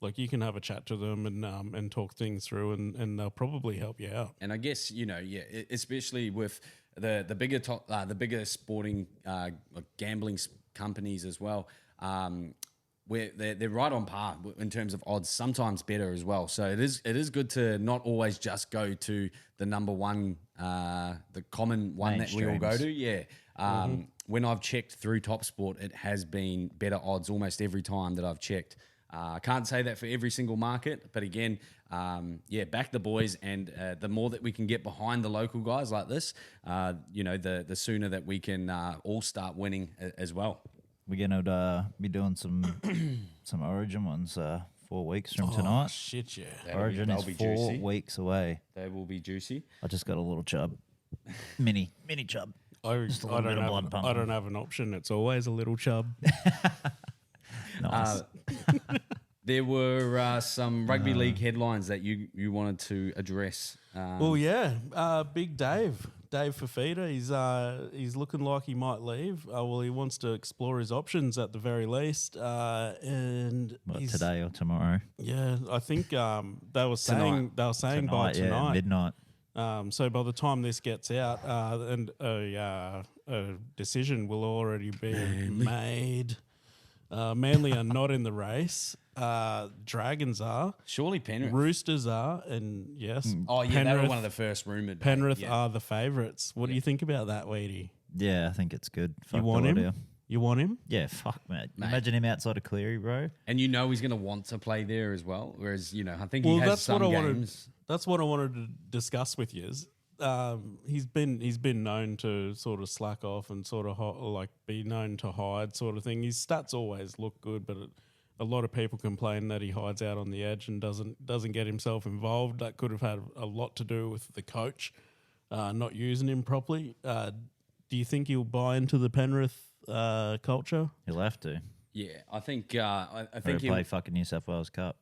Like you can have a chat to them and talk things through, and they'll probably help you out. And I guess especially with the bigger sporting gambling companies as well, where they're right on par in terms of odds, sometimes better as well. So it is good to not always just go to the number one, the common one that we all go to. Yeah. When I've checked through TopSport, it has been better odds almost every time that I've checked. I can't say that for every single market, but again, back the boys, and the more that we can get behind the local guys like this, the sooner that we can all start winning as well. We're gonna be doing some Origin ones 4 weeks from tonight. Oh shit, yeah! Origin is 4 weeks away. They will be juicy. I just got a little chub, mini chub. Just a little bit of blood pumping. I don't have an option. It's always a little chub. Nice. There were some rugby league headlines that you wanted to address. Big Dave Fafita. He's looking like he might leave. He wants to explore his options at the very least. And today or tomorrow? Yeah, I think they were saying by tonight, yeah, midnight. So by the time this gets out, and a decision will already be made. Manly are not in the race. Dragons are. Surely Penrith. Roosters are, and yes. Oh yeah, they were one of the first rumoured. Penrith are the favourites. What do you think about that, Weedy? Yeah, I think it's good. You want him? You want him? Yeah, fuck, mate. Imagine him outside of Cleary, bro. And he's going to want to play there as well. Whereas, I think he has some games. That's what I wanted to discuss with you. He's been known to sort of slack off and sort of be known to hide sort of thing. His stats always look good, but a lot of people complain that he hides out on the edge and doesn't get himself involved. That could have had a lot to do with the coach not using him properly. Do you think he'll buy into the Penrith culture? He'll have to. Yeah, I think I Or think play fucking New South Wales Cup.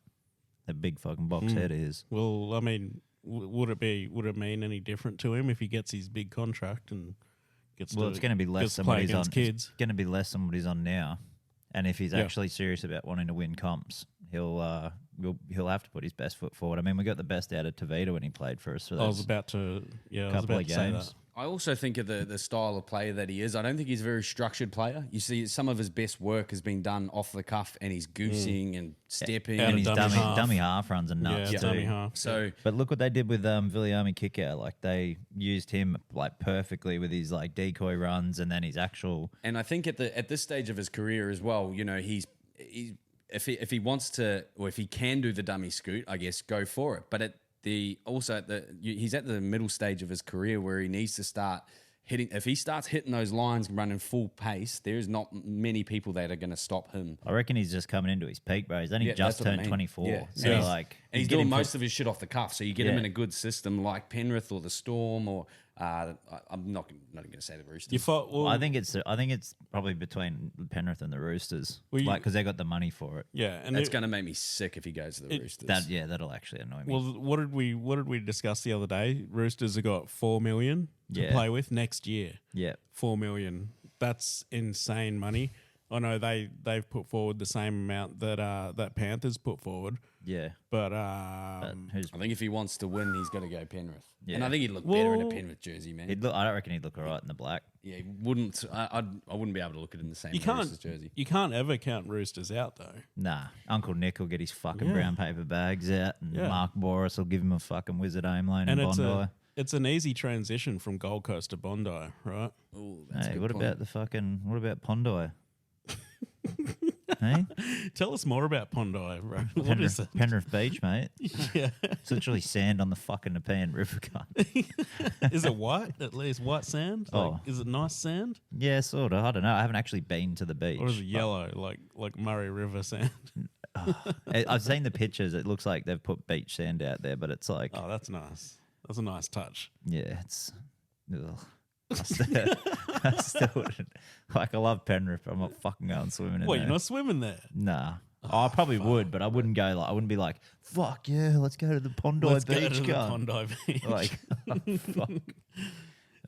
That big fucking box head is. Well, I mean, would it mean any different to him if he gets his big contract and gets? Well, to, it's going to be less gets to than play what he's on. against kids. It's going to be less than what he's on now. And if he's Yeah. actually serious about wanting to win comps, he'll have to put his best foot forward. I mean, we got the best out of Tavita when he played for us. For I was those about to, I was couple about of to say games. that. I also think of the style of player that he is. I don't think he's a very structured player. You see, some of his best work has been done off the cuff, and he's goosing and stepping. And And a his dummy half. dummy half runs are nuts Yeah, too. dummy half. So But look what they did with Viliami Kickout. Like they used him like perfectly with his like decoy runs and then his actual. And I think at this stage of his career as well, you know, he's if he wants to, or if he can do the dummy scoot, I guess go for it. But he's at the middle stage of his career where he needs to start hitting. If he starts hitting those lines and running full pace, there's not many people that are going to stop him. I reckon he's just coming into his peak, bro. He's only Yeah, just that's what I turned mean. 24. Yeah. So And he's doing getting most of his shit off the cuff. So you get him Yeah. in a good system like Penrith or the Storm, or I'm not going to say the Roosters. You fought. Well, I think it's probably between Penrith and the Roosters, Well, you- because they got the money for it. yeah, and That's going to make me sick if he goes to the Roosters. That'll actually annoy me. well, what did we discuss the other day? Roosters have got $4 million to Yeah. play with next year. yeah, $4 million. That's insane money. I know they've put forward the same amount that Panthers put forward, yeah. but But who's I think if he wants to win, he's got to go Penrith. Yeah. And I think he'd look better in a Well- Penrith jersey, man. I don't reckon he'd look all right in the black. Yeah, he wouldn't. I wouldn't be able to look at it in the same you Roosters can't jersey. you can't ever count Roosters out though. Nah, Uncle Nick will get his fucking Yeah. brown paper bags out, and Yeah. Mark Boris will give him a fucking wizard aim lane And in it's Bondi. it's an easy transition from Gold Coast to Bondi, right? Ooh, that's a Hey, good what point. what about Pondi? Hey, Tell us more about Bondi, bro. What is it? Penrith Beach, mate. Yeah. It's literally sand on the fucking Nepean River cut. Is it white? At least white sand? Like, Oh. is it nice sand? Yeah, sort of. I don't know. I haven't actually been to the beach. Or is it yellow, like Murray River sand? I've seen the pictures. It looks like they've put beach sand out there, but it's like, Oh, that's nice. That's a nice touch. yeah, it's. Ugh. I still wouldn't. Like, I love Penrith, but I'm not fucking going swimming in What, there. you're not swimming there? Nah. I probably would, but I wouldn't go like, I wouldn't be like, fuck yeah, let's go to the Pondi Let's beach, go to the cunt." Bondi Beach. Like, fuck.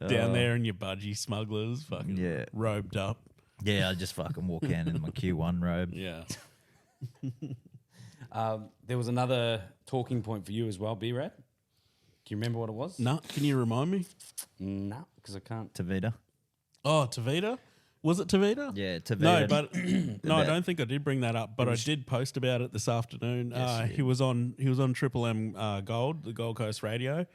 Down there in your budgie smugglers, fucking Yeah. robed up. Yeah, I just fucking walk in my Q1 robe. Yeah. There was another talking point for you as well, B-Rad. Do you remember what it was? No, can you remind me? No, because I can't. Tavita. Oh, Tavita? Was it Tavita? Yeah, Tavita. No, but no, I About- don't think I did bring that up. But I did post about it this afternoon. He was on Triple M Gold, the Gold Coast Radio.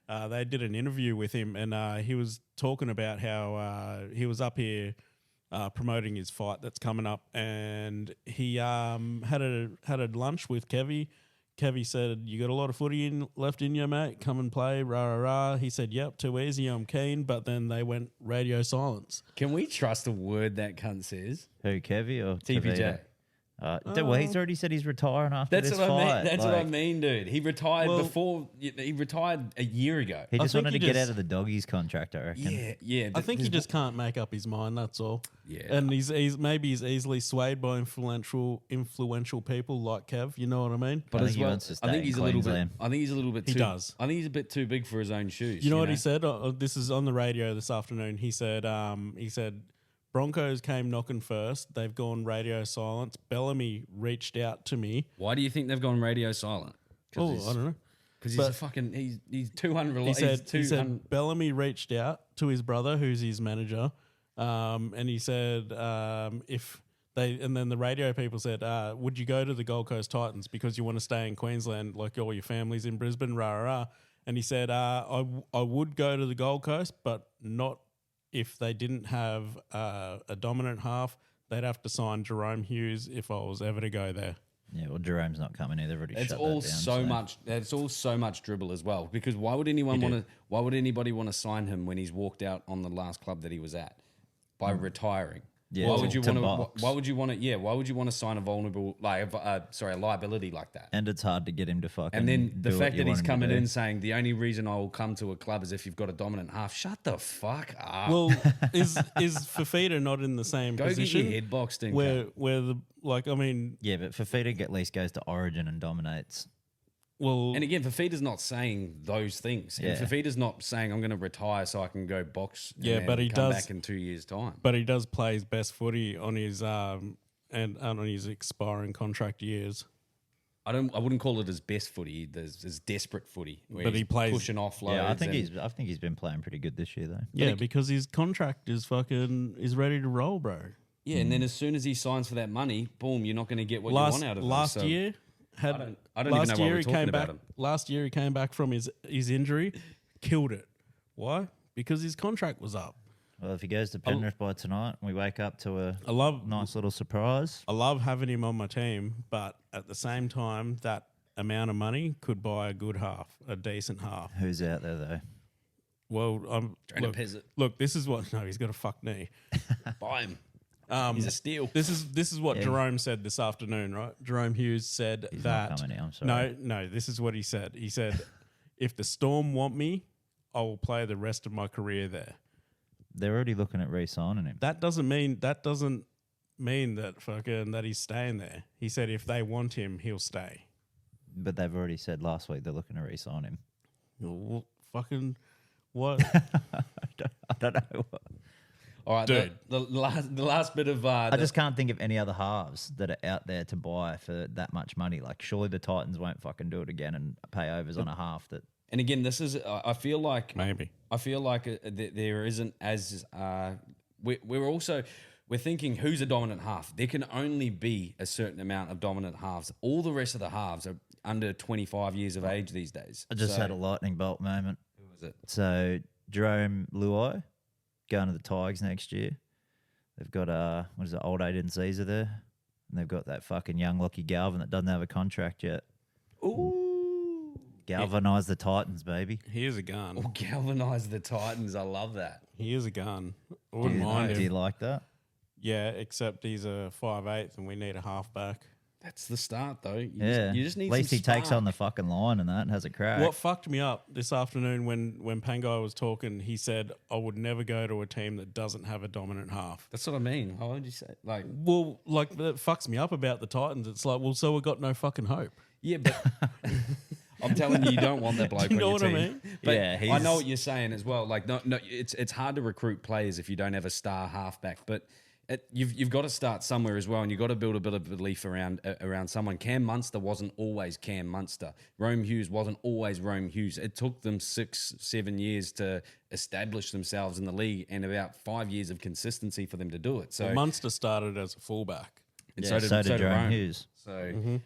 They did an interview with him, and he was talking about how he was up here promoting his fight that's coming up, and he had a lunch with Kevy. Kevy said, "You got a lot of footy left in you, mate. Come and play, rah rah rah." He said, "Yep, too easy. I'm keen." But then they went radio silence. Can we trust a word that cunt says? Who, Kevy or TPJ. Tavita? Well, he's already said he's retiring after That's this what I fight. mean. That's what I Like, mean, dude. He retired Well- before. He retired a year ago. He just think wanted he to get just- out of the doggies contract, I reckon. Yeah. I think he just can't make up his mind. That's all. Yeah. and he's easily swayed by influential people like Kev. You know what I mean? I think as he well, wants to I stay think in he's a little bit. Queensland. I think he's a little bit. He too, does. I think he's a bit too big for his own shoes. You know what he said? This is on the radio this afternoon. He said, Broncos came knocking first. They've gone radio silence. Bellamy reached out to me. Why do you think they've gone radio silent? Oh, I don't know. Because he's But- a fucking. He's too unreliable. He said Bellamy reached out to his brother, who's his manager, and he said if they, and then the radio people said, would you go to the Gold Coast Titans because you want to stay in Queensland, like all your family's in Brisbane, rah rah rah. And he said, I would go to the Gold Coast, but not if they didn't have a dominant half. They'd have to sign Jerome Hughes if I was ever to go there. Yeah, well, Jerome's not coming here. They've already It's shut all that down. so much. It's all so much dribble as well. Because why would anyone want to? Why would anybody want to sign him when he's walked out on the last club that he was at by retiring? Yeah, why would you to want to? box. Why would you want to? Yeah, why would you want to sign a vulnerable, like, a liability like that? And it's hard to get him to fucking. And then the do what fact you that he's want him to coming do. in saying the only reason I will come to a club is if you've got a dominant half. Shut the fuck up. Well, is Fafita not in the same Go get position your head boxed in. where cunt. where the like? I mean, Yeah, but Fafita at least goes to Origin and dominates. well, And again, Fafita's not saying those things. Yeah. And Fafita's not saying I'm going to retire so I can go box. And Yeah, then but he come does- back in 2 years' time. but he does play his best footy on his and on his expiring contract years. I wouldn't call it his best footy. There's his desperate footy. Where But he's he plays- pushing offloads. Yeah, I think and- he's been playing pretty good this year though. Yeah, because his contract is ready to roll, bro. Yeah, and then as soon as he signs for that money, boom, you're not going to get what you want out of him. Last So year I don't even know why we're talking about him. Last year he came back from his injury, killed it. Why? Because his contract was up. Well, if he goes to Penrith by tonight, we wake up to a I love nice little surprise. I love having him on my team, but at the same time, that amount of money could buy a good half, a decent half. Who's out there though? Well, Trying to piss it. look, this is what. No, he's got a fuck knee. Buy him. He's a steal. This is what Jerome said this afternoon, right? Jerome Hughes said He's that. not coming in, I'm sorry. No. This is what he said. He said, "If the Storm want me, I will play the rest of my career there." They're already looking at re-signing him. That doesn't mean that he's staying there. He said if they want him, he'll stay. But they've already said last week they're looking to re-sign him. Well, fucking what? I don't know. All right, Dude. The last bit of I just can't think of any other halves that are out there to buy for that much money. Like, surely the Titans won't fucking do it again and pay overs on a half that. And again, this is I feel like Maybe. There isn't as we're thinking who's a dominant half. There can only be a certain amount of dominant halves. All the rest of the halves are under 25 years of age these days. I just had a lightning bolt moment. Who was it? So Jerome Luai going to the Tigers next year. They've got what is it, old Aiden Caesar there, and they've got that fucking young Lockie Galvin that doesn't have a contract yet. Ooh, Galvanise the Titans, baby. He is a gun. oh, galvanize the Titans. I love that. He is a gun. I wouldn't mind Do you him. like that? Yeah, except he's a 5'8" and we need a halfback. That's the start, though. You just need At least some he takes spark. on the fucking line and that and has a crack. What fucked me up this afternoon when Pangai was talking, he said, I would never go to a team that doesn't have a dominant half. That's what I mean. How would you say? Like, Well, like, that fucks me up about the Titans. It's like, well, so we got no fucking hope. yeah, but I'm telling you, you don't want that bloke Do you know on what your I team. mean? But Yeah, I know what you're saying as well. Like, no, it's hard to recruit players if you don't have a star halfback. But you've got to start somewhere as well, and you've got to build a bit of belief around someone. Cam Munster wasn't always Cam Munster. Rome Hughes wasn't always Rome Hughes. It took them 6-7 years to establish themselves in the league, and about 5 years of consistency for them to do it. So, Munster started as a fullback. and Yeah, so did Jerome Rome. Hughes. So I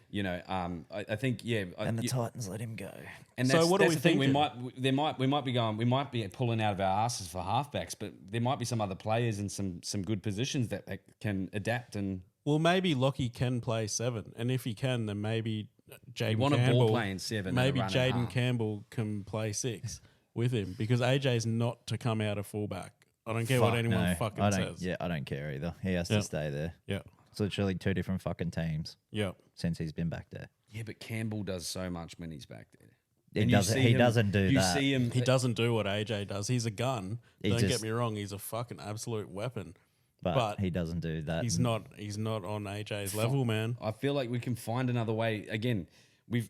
think And the Titans let him go. And So that's, what are that's we the thing. thinking? We might be pulling out of our asses for halfbacks, but there might be some other players in some good positions that can adapt. And Well, maybe Lockie can play 7. And if he can, then maybe Jaden want a ball Campbell. playing 7 and a Maybe run and Jaden half. Campbell can play 6 with him because AJ's not to come out of fullback. I don't care what anyone fucking I don't, says. Yeah, I don't care either. He has Yeah. to stay there. Yeah. It's literally two different fucking teams Yeah. since he's been back there. yeah, but Campbell does so much when he's back there. He And you doesn't. see He him- doesn't do you that. see him. He doesn't do what AJ does. He's a gun. He Don't just- get me wrong. He's a fucking absolute weapon. but he doesn't do that. He's not on AJ's level, man. I feel like we can find another way. Again, we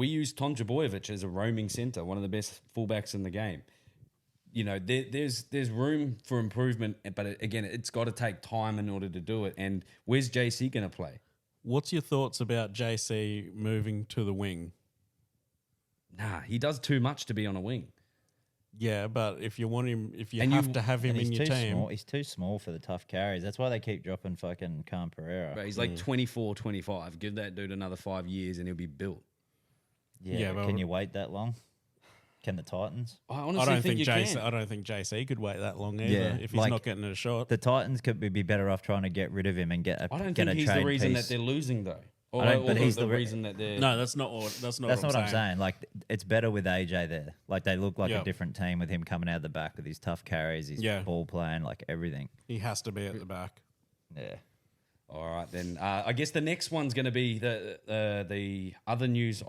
use Tom Jabojevic as a roaming centre, one of the best fullbacks in the game. You know, there's room for improvement, but again, it's got to take time in order to do it. And where's JC going to play? What's your thoughts about JC moving to the wing? Nah, he does too much to be on a wing. Yeah, but if you want him, if you And have you- to have him And in he's your too team, small. He's too small for the tough carries. That's why they keep dropping fucking Cam Pereira. But he's like 24, 25. Give that dude another 5 years and he'll be built. Yeah, but can you wait that long? Can the Titans? I I honestly don't think you JC. can. I don't think JC could wait that long either. Yeah, if he's like- not getting a shot. The Titans could be better off trying to get rid of him and get a I don't get think a he's trade the reason piece. that they're losing, though. Or, I don't- or but he's the the reason that they're... No, that's not what. That's not That's what not I'm what I'm saying. Like, it's better with AJ there. Like, they look like Yeah. a different team with him coming out the back with his tough carries, his Yeah. ball playing, like everything. He has to be at the back. Yeah. All right, then. I guess the next one's going to be the other news.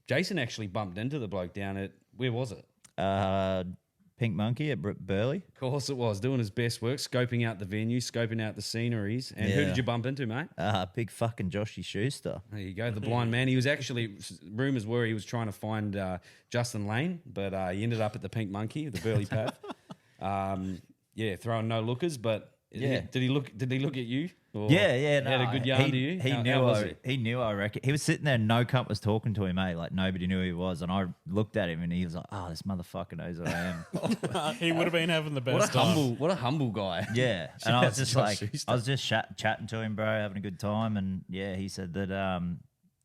Jason actually bumped into the bloke down at... Where was it? Pink Monkey at Burley. Of course it was. Doing his best work, scoping out the venue, scoping out the sceneries. And who Yeah. did you bump into, mate? Big fucking Joshy Schuster. There you go, the blind man. He was actually... Rumours were he was trying to find Justin Lane, but he ended up at the Pink Monkey, the Burley Path. Throwing no lookers, but... Yeah. Did he look at you? Or Yeah. Had a good yarn to you? He How knew. was he? He knew. I reckon he was sitting there. No cunt was talking to him, mate. Like nobody knew who he was. And I looked at him, and he was like, "Oh, this motherfucker knows who I am." He would have been having the best What a time. humble guy. Yeah, and I was Shouts to just Josh like, Schuster. I was just chatting to him, bro, having a good time, and yeah, he said that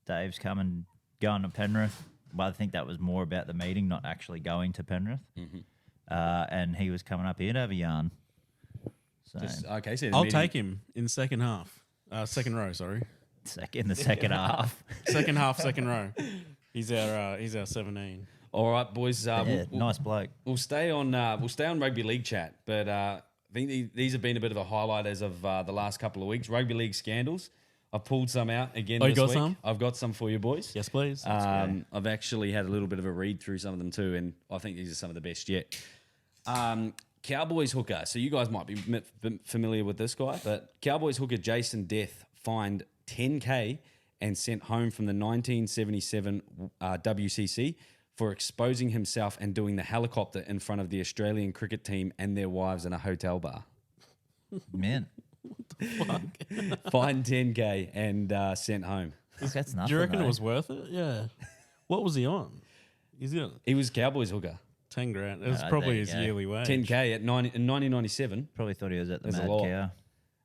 Dave's coming, going to Penrith. Well, I think that was more about the meeting, not actually going to Penrith. And he was coming up here to have a yarn. So Okay, so I'll take him in second half. Second row, sorry. in the second half. Second half, second row. He's our 17. All right, boys. Yeah, nice bloke. We'll stay on rugby league chat, but I think these have been a bit of a highlight as of the last couple of weeks. Rugby league scandals. I've pulled some out again. Oh, you this got week. some? I've got some for you, boys. Yes, please. I've actually had a little bit of a read through some of them too, and I think these are some of the best yet. Cowboys hooker. So you guys might be familiar with this guy, but Cowboys hooker Jason Death fined $10,000 and sent home from the 1977 WCC for exposing himself and doing the helicopter in front of the Australian cricket team and their wives in a hotel bar. Man, Fined $10,000 and sent home. that's nothing. Do you reckon mate. it was worth it? Yeah. What was he on? He's on He was Cowboys hooker. 10 grand. It was there probably you his go. yearly wage. $10,000 in 1997. Probably thought he was at the There's a Mad lot.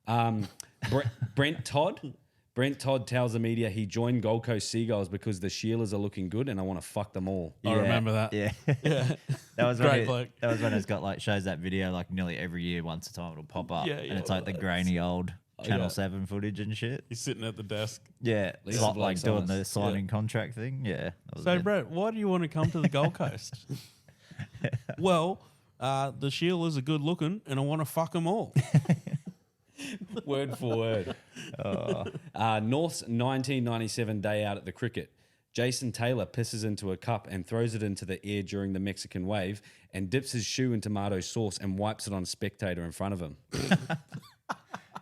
Cow. Brent Todd. Brent Todd tells the media he joined Gold Coast Seagulls because the Sheilers are looking good and I want to fuck them all. I remember that. Yeah, Yeah. that was Great when it, bloke. that was when it's got like shows that video like nearly every year. Once a time it'll pop up, Yeah, and it's yeah, like the that's- grainy old Channel yeah. 7 footage and shit. He's sitting at the desk. Yeah, least it's the like bloke's doing honest. the signing contract thing. Yeah, that was So, good. Brett, why do you want to come to the Gold Coast? Well, the Sheilers are good looking and I want to fuck them all. Word for word. North's 1997 day out at the cricket. Jason Taylor pisses into a cup and throws it into the air during the Mexican wave and dips his shoe in tomato sauce and wipes it on a spectator in front of him.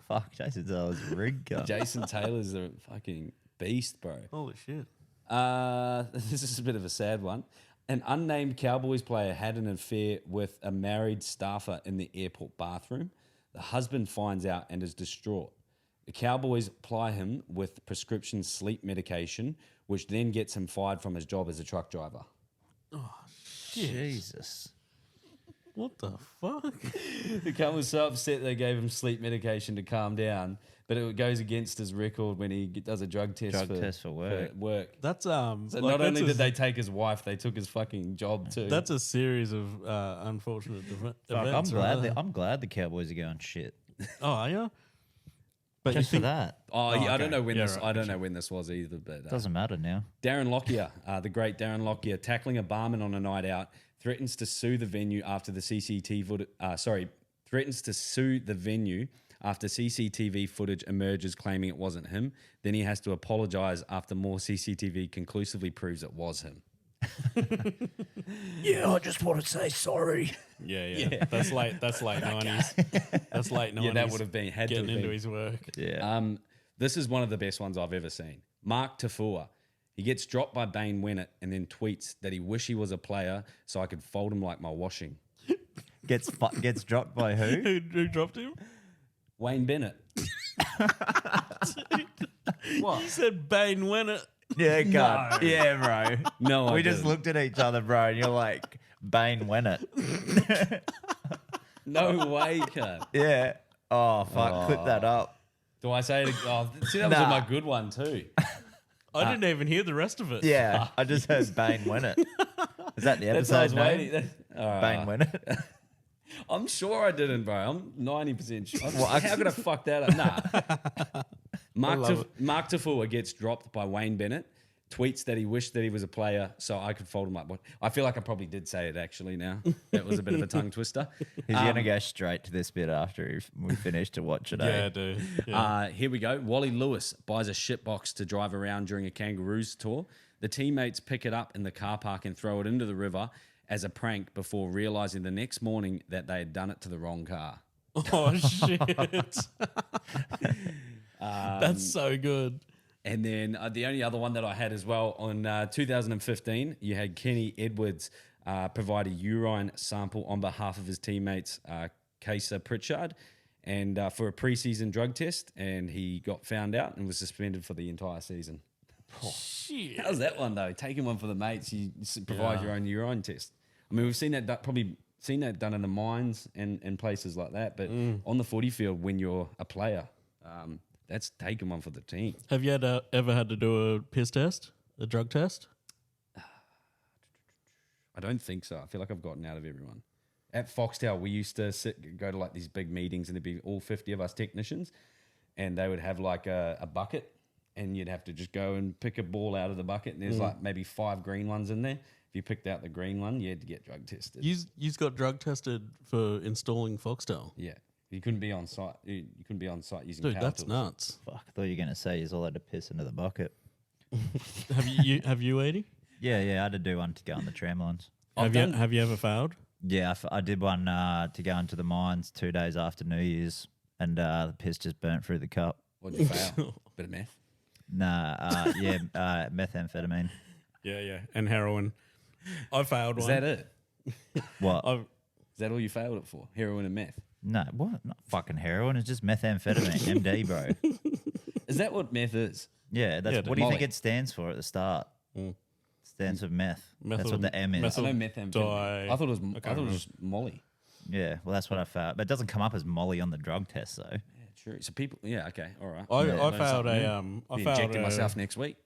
Fuck, Jason Taylor's rig. Jason Taylor's a fucking beast, bro. Holy shit. This is a bit of a sad one. An unnamed Cowboys player had an affair with a married staffer in the airport bathroom. The husband finds out and is distraught. The Cowboys ply him with prescription sleep medication, which then gets him fired from his job as a truck driver. Jesus. What the fuck? The Cowboys were so upset they gave him sleep medication to calm down, but it goes against his record when he does a drug test For work. That's So not only did they take his wife, they took his fucking job too. That's a series of unfortunate Fuck, events. I'm glad the Cowboys are going shit. Oh, are you? But Just for that. I okay. don't know when Yeah, this. right, I don't know when this was either. But Doesn't matter now. Darren Lockyer, the great Darren Lockyer, tackling a barman on a night out, threatens to sue the venue after the threatens to sue the venue after CCTV footage emerges claiming it wasn't him. Then he has to apologise after more CCTV conclusively proves it was him. Yeah, I just want to say sorry. yeah. That's late 90s. That's late 90s. Yeah, that would have been had to getting have into been. his work. Yeah. This is one of the best ones I've ever seen. Mark Tafua. He gets dropped by Bane Wennett and then tweets that he wish he was a player so I could fold him like my washing. Gets dropped by who? Who dropped him? Wayne Bennett. What? He said Bane Wennett. Yeah, God. Yeah, bro. No, I we just didn't. looked at each other, bro, and you're like, Bane Wennett. No way, cunt. Yeah. Oh, fuck. Clip that up. Do I say it? Oh, see, that was Nah. my good one too. I didn't even hear the rest of it. Yeah. I just heard Bane Wennett. Is that the That's what I episode was name? waiting. Bane Wennett. I'm sure I didn't, bro. I'm 90% sure. How could I fuck that up? Nah. Mark love it. Tafua gets dropped by Wayne Bennett. Tweets that he wished that he was a player so I could fold him up. I feel like I probably did say it actually now. That was a bit of a tongue twister. He's going to go straight to this bit after we finish to watch it. Yeah, dude. Yeah. Here we go. Wally Lewis buys a shitbox to drive around during a Kangaroos tour. The teammates pick it up in the car park and throw it into the river as a prank before realizing the next morning that they had done it to the wrong car. Oh, shit. That's so good. And then the only other one that I had as well, on 2015, you had Kenny Edwards provide a urine sample on behalf of his teammates, Kesa Pritchard, and for a preseason drug test, and he got found out and was suspended for the entire season. Shit. How's that one, though? Taking one for the mates, you provide your own urine test. I mean, we've seen that probably seen that done in the mines and places like that, but on the footy field when you're a player, that's taking one for the team. Have you ever had to do a piss test, a drug test? I don't think so. I feel like I've gotten out of everyone. At Foxtel, we used to go to like these big meetings, and there'd be all 50 of us technicians, and they would have like a bucket, and you'd have to just go and pick a ball out of the bucket, and there's like maybe 5 green ones in there. If you picked out the green one, you had to get drug tested. You got drug tested for installing Foxtel. Yeah. You couldn't be on site. You couldn't be on site using Dude, power that's tools. nuts. Fuck, I thought you were going to say you're all had to piss into the bucket. Have you, Edie? Yeah, I had to do one to go on the tram lines. Have you ever failed? Yeah, I did one to go into the mines 2 days after New Year's, and the piss just burnt through the cup. What'd you fail? Bit of meth. Nah, methamphetamine. Yeah, and heroin. I failed Is one. that it? What? Is that all you failed it for? Heroin and meth? No, what? Not fucking heroin. It's just methamphetamine, MD, bro. Is that what meth is? Yeah, that's Yeah, what do you think Molly. it stands for at the start? It stands for meth. That's what the M is. methyl- I know methamphetamine. I thought it was just Molly. Yeah, well, that's what I found. But it doesn't come up as Molly on the drug test, though. Yeah, true. So people, yeah, okay, all right. I Learned failed something a new. I Be failed injecting a, myself next week.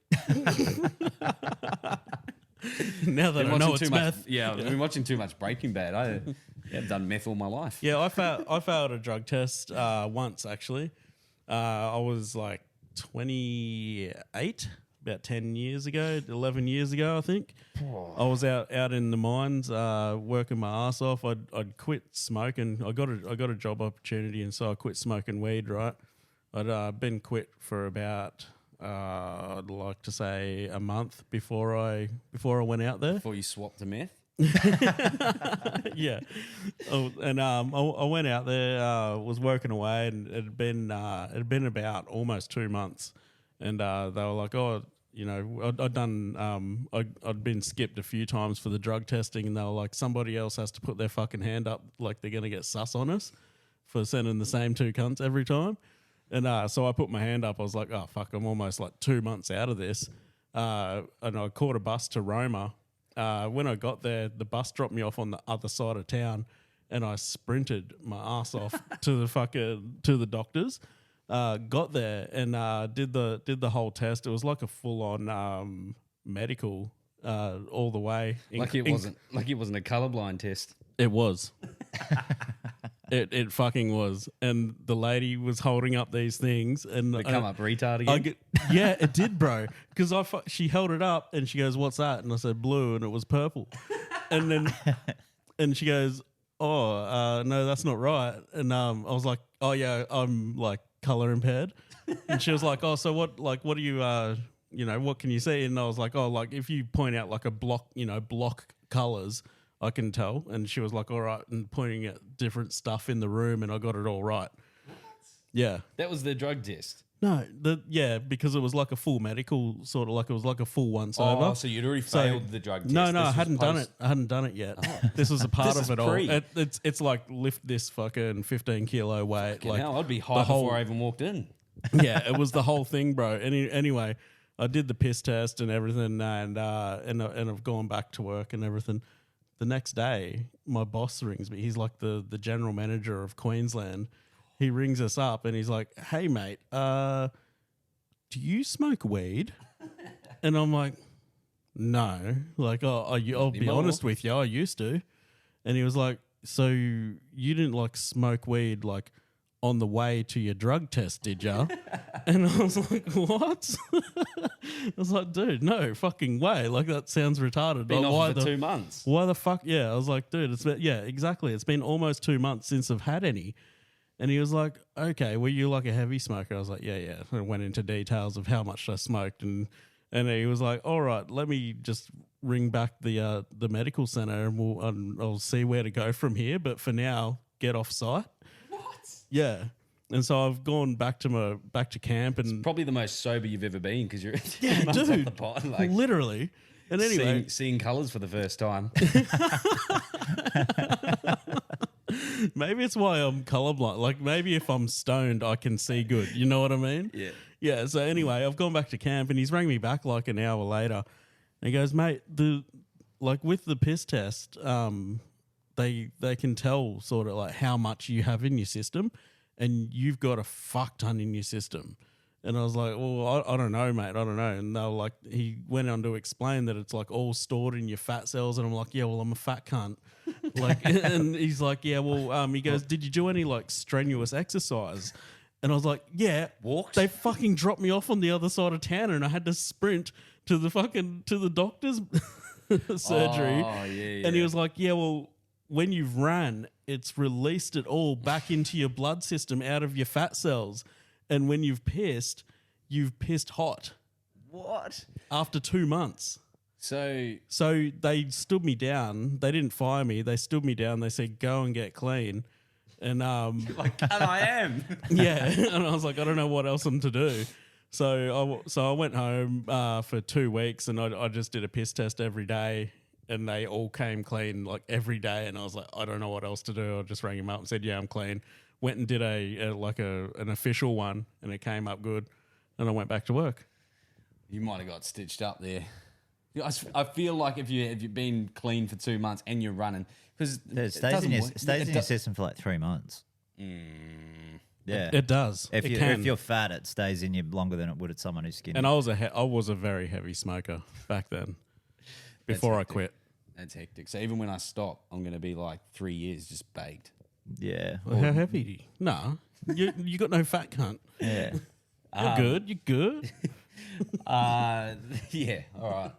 Now that I know it's meth. Yeah, I've been watching too much Breaking Bad. I've done meth all my life. Yeah, I failed a drug test once actually. I was like 28, about 10 years ago, 11 years ago, I think. I was out in the mines working my ass off. I'd quit smoking. I got a job opportunity, and so I quit smoking weed. Right, I'd been quit for about I'd like to say a month before I went out there. Before you swapped to meth. Yeah. And I went out there, was working away, and it had been about almost 2 months, and they were like, oh, you know, I'd done I'd been skipped a few times for the drug testing, and they were like, somebody else has to put their fucking hand up, like they're gonna get sus on us for sending the same 2 cunts every time. And so I put my hand up. I was like, oh fuck, I'm almost like 2 months out of this, and I caught a bus to Roma. When I got there, the bus dropped me off on the other side of town, and I sprinted my ass off to the doctors. Got there and did the whole test. It was like a full on medical all the way. Like it wasn't a colorblind test. It was. It fucking was. And the lady was holding up these things, and They come up retard again. yeah, it did, bro. Because she held it up, and she goes, "What's that?" And I said, "Blue," and it was purple. And then, and she goes, "Oh, no, that's not right." And I was like, "Oh yeah, I'm like color impaired." And she was like, "Oh, so what? Like, what do you, what can you see?" And I was like, "Oh, like if you point out like a block colors, I can tell." And she was like, "All right," and pointing at different stuff in the room, and I got it all right. Yeah. That was the drug test. No, because it was like a full medical sort of, like it was like a full once over. Oh, so you'd already failed the drug test. No, This I was hadn't done it. post- I hadn't done it yet. This was a part This of is it pre. all. It's like lift this fucking 15 kilo weight. Fucking Like hell, I'd be the high whole- before I even walked in. yeah, it was the whole thing, bro. Anyway, I did the piss test and everything, and I've gone back to work and everything. The next day, my boss rings me. He's like the general manager of Queensland. He rings us up and he's like, "Hey, mate, do you smoke weed?" And I'm like, "No." Like, I'll be Anymore. honest with you, I used to. And he was like, "So you didn't like smoke weed like on the way to your drug test, did ya? And I was like, what? I was like, dude, no fucking way. Like, that sounds retarded. Been Like, off for 2 months. Why the fuck? Yeah, I was like, dude, yeah, exactly. It's been almost 2 months since I've had any. And he was like, okay, were you like a heavy smoker? I was like, yeah. I went into details of how much I smoked. And he was like, all right, let me just ring back the medical center and I'll see where to go from here. But for now, get off site. What? Yeah. And so I've gone back to camp and Probably the most sober you've ever been because you're 2 yeah, months off dude, the pot, like literally. And anyway, seeing colours for the first time. maybe it's why I'm colorblind. Like maybe if I'm stoned, I can see good. You know what I mean? Yeah. Yeah. So anyway, I've gone back to camp and he's rang me back like an hour later. And he goes, mate, with the piss test, they can tell sort of like how much you have in your system, and you've got a fuck ton in your system. And I was like, well, I don't know, mate. I don't know. And they were like, he went on to explain that it's like all stored in your fat cells. And I'm like, yeah, well, I'm a fat cunt. Like, and he's like, yeah, well, he goes, did you do any like strenuous exercise? And I was like, yeah. Walked? They fucking dropped me off on the other side of town and I had to sprint to the doctor's surgery. Oh, yeah. And he was like, yeah, well, when you've ran, it's released it all back into your blood system out of your fat cells. And when you've pissed hot. What? After 2 months. So they stood me down. They didn't fire me. They stood me down. They said, go and get clean. And like, and I am. yeah. And I was like, I don't know what else I'm to do. So I went home for 2 weeks and I just did a piss test every day. And they all came clean like every day. And I was like, I don't know what else to do. I just rang him up and said, yeah, I'm clean. Went and did an official one and it came up good. And I went back to work. You might have got stitched up there. I feel like if you've been clean for 2 months and you're running, because it stays in your system for like 3 months. Yeah, It does. If you're fat, it stays in you longer than it would at someone who's skinny. And I was a very heavy smoker back then. Before I quit. That's hectic. So even when I stop, I'm going to be like 3 years just baked. Yeah. Well, how heavy? No, you got no fat cunt. Yeah. You're good. Yeah. All right.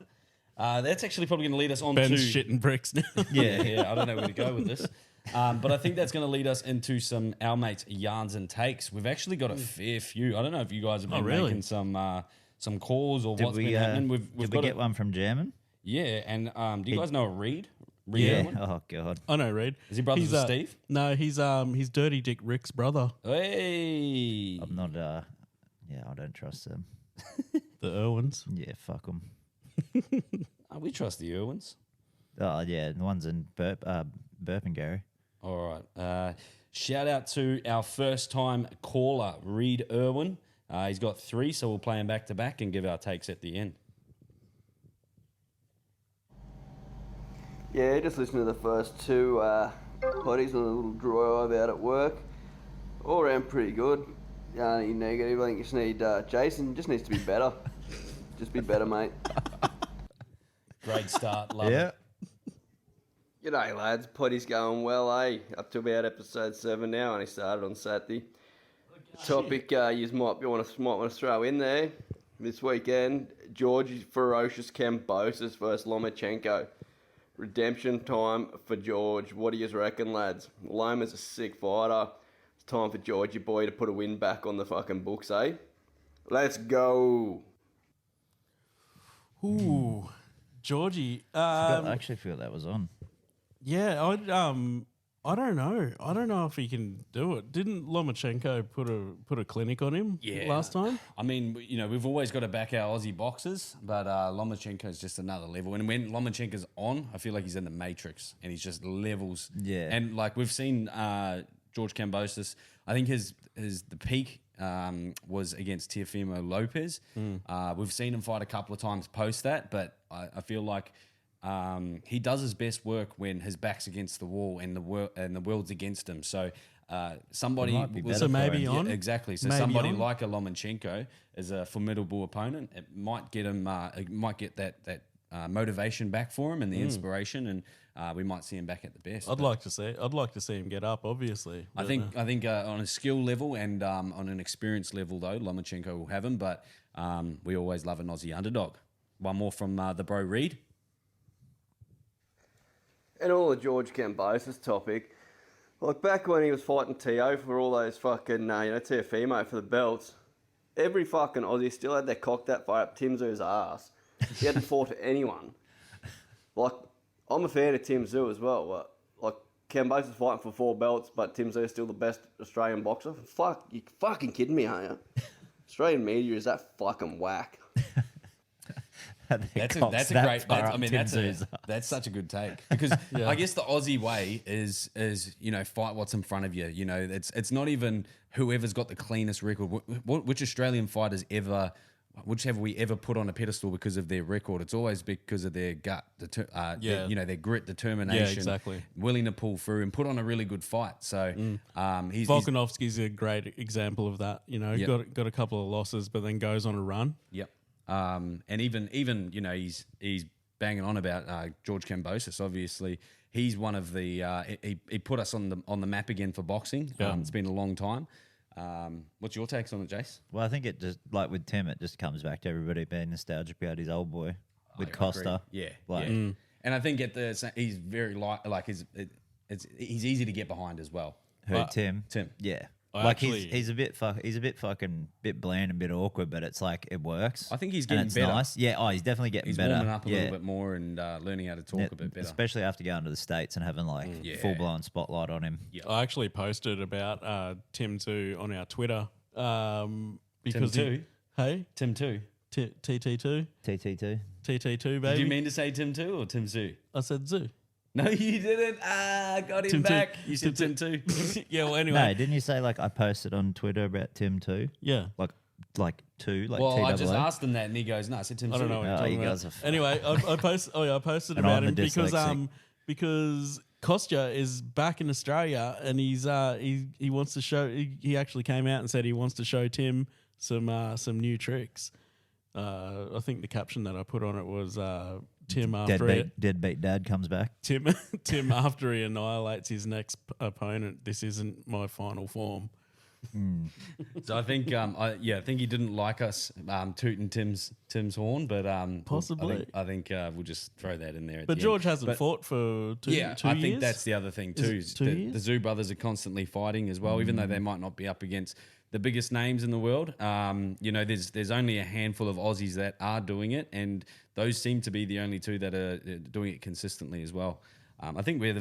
That's actually probably going to lead us on Ben's to shitting bricks now. Yeah. I don't know where to go with this. But I think that's going to lead us into some our mates yarns and takes. We've actually got a fair few. I don't know if you guys have been making some calls or what's been happening. We've got get one from German. Yeah, and do you guys know Reed? Yeah. Irwin? Oh God. I know Reed. Is he brothers with Steve? No, he's Dirty Dick Rick's brother. Hey. I'm not. Yeah, I don't trust them. The Irwins. Yeah, fuck them. We trust the Irwins. Oh yeah, the ones in Burpengary. All right. Shout out to our first time caller, Reed Irwin. He's got 3, so we'll play him back to back and give our takes at the end. Yeah, just listen to the first 2 potties on a little drive out at work. All around pretty good. Any negative, I think you just need Jason just needs to be better. Just be better, mate. Great start, love Yeah. it. G'day, lads. Potty's going well, eh? Up to about episode 7 now, and he started on Saturday. Topic you might want to throw in there this weekend: George Ferocious Kambosos versus Lomachenko. Redemption time for George. What do you reckon, lads? Loma's a sick fighter. It's time for Georgie boy to put a win back on the fucking books, eh? Let's go. Ooh, Georgie. I actually feel that was on. Yeah, I don't know. I don't know if he can do it. Didn't Lomachenko put a clinic on him last time? I mean, we've always got to back our Aussie boxers, but Lomachenko's just another level. And when Lomachenko's on, I feel like he's in the Matrix and he's just levels. Yeah. And like we've seen George Kambosos, I think the peak was against Teofimo Lopez. We've seen him fight a couple of times post that, but I feel like he does his best work when his back's against the wall and the world's against him. So somebody It might be better So for maybe him. on? Yeah, exactly. So Maybe somebody on? like a Lomachenko is a formidable opponent. It might get him. It might get that motivation back for him and the inspiration, and we might see him back at the best. I'd like to see him get up. Obviously, I think on a skill level and on an experience level though, Lomachenko will have him. But we always love an Aussie underdog. One more from the bro Reed. And all the George Cambosis topic, like back when he was fighting T.O. for all those fucking, Teofimo for the belts, every fucking Aussie still had their cock that far up Tim Zoo's ass. He hadn't fought to anyone. Like, I'm a fan of Tim Zoo as well. But, like, Cambosis fighting for 4 belts, but Tim Zoo's still the best Australian boxer. Fuck, you fucking kidding me, aren't you? Australian media is that fucking whack. That's such a good take because I guess the Aussie way is fight what's in front of you. You know, it's not even whoever's got the cleanest record. Which Australian fighters which have we ever put on a pedestal because of their record? It's always because of their gut, their grit, determination, exactly, willing to pull through and put on a really good fight. So Volkanovski's a great example of that. You know, got a couple of losses, but then goes on a run. Yep. And even he's banging on about George Kambosos. Obviously, he's one of the he put us on the map again for boxing. Yeah. It's been a long time. What's your takes on it, Jace? Well, I think it just like with Tim, it just comes back to everybody being nostalgic about his old boy with Costa. Yeah, like, And I think he's very he's easy to get behind as well. Who Tim? Tim, yeah. Actually, he's a bit bit bland and a bit awkward, but it's like it works. I think he's and getting it's better. Nice. Yeah, he's definitely getting better. He's warming up a little bit more and learning how to talk a bit better. Especially after going to the States and having full blown spotlight on him. Yeah. I actually posted about Tim 2 on our Twitter because Tim 2? Hey, Tim 2? TT2? TT2. TT2, baby. Did you mean to say Tim 2 or Tim Zoo? I said Zoo. No, you didn't. Got him Tim back. 2. You said Tim 2. Yeah, well, anyway. No, didn't you say I posted on Twitter about Tim 2? Yeah. Like 2, well, T-double-O? I just asked him that and he goes, no, I said Tim 2. I don't know what you're talking you about. guys are Anyway, I posted And about I'm him the dyslexic. because Kostya is back in Australia and he's he wants to show. He actually came out and said he wants to show Tim some new tricks. I think the caption that I put on it was Tim after Deadbeat dad comes back. Tim after he annihilates his next opponent. This isn't my final form. So I think I think he didn't like us tooting Tim's horn, but Possibly. I think we'll just throw that in there. But George hasn't fought for two years. I think that's the other thing too. Is it 2 years? The Zoo brothers are constantly fighting as well, even though they might not be up against the biggest names in the world. There's only a handful of Aussies that are doing it, and those seem to be the only 2 that are doing it consistently as well. I think we're the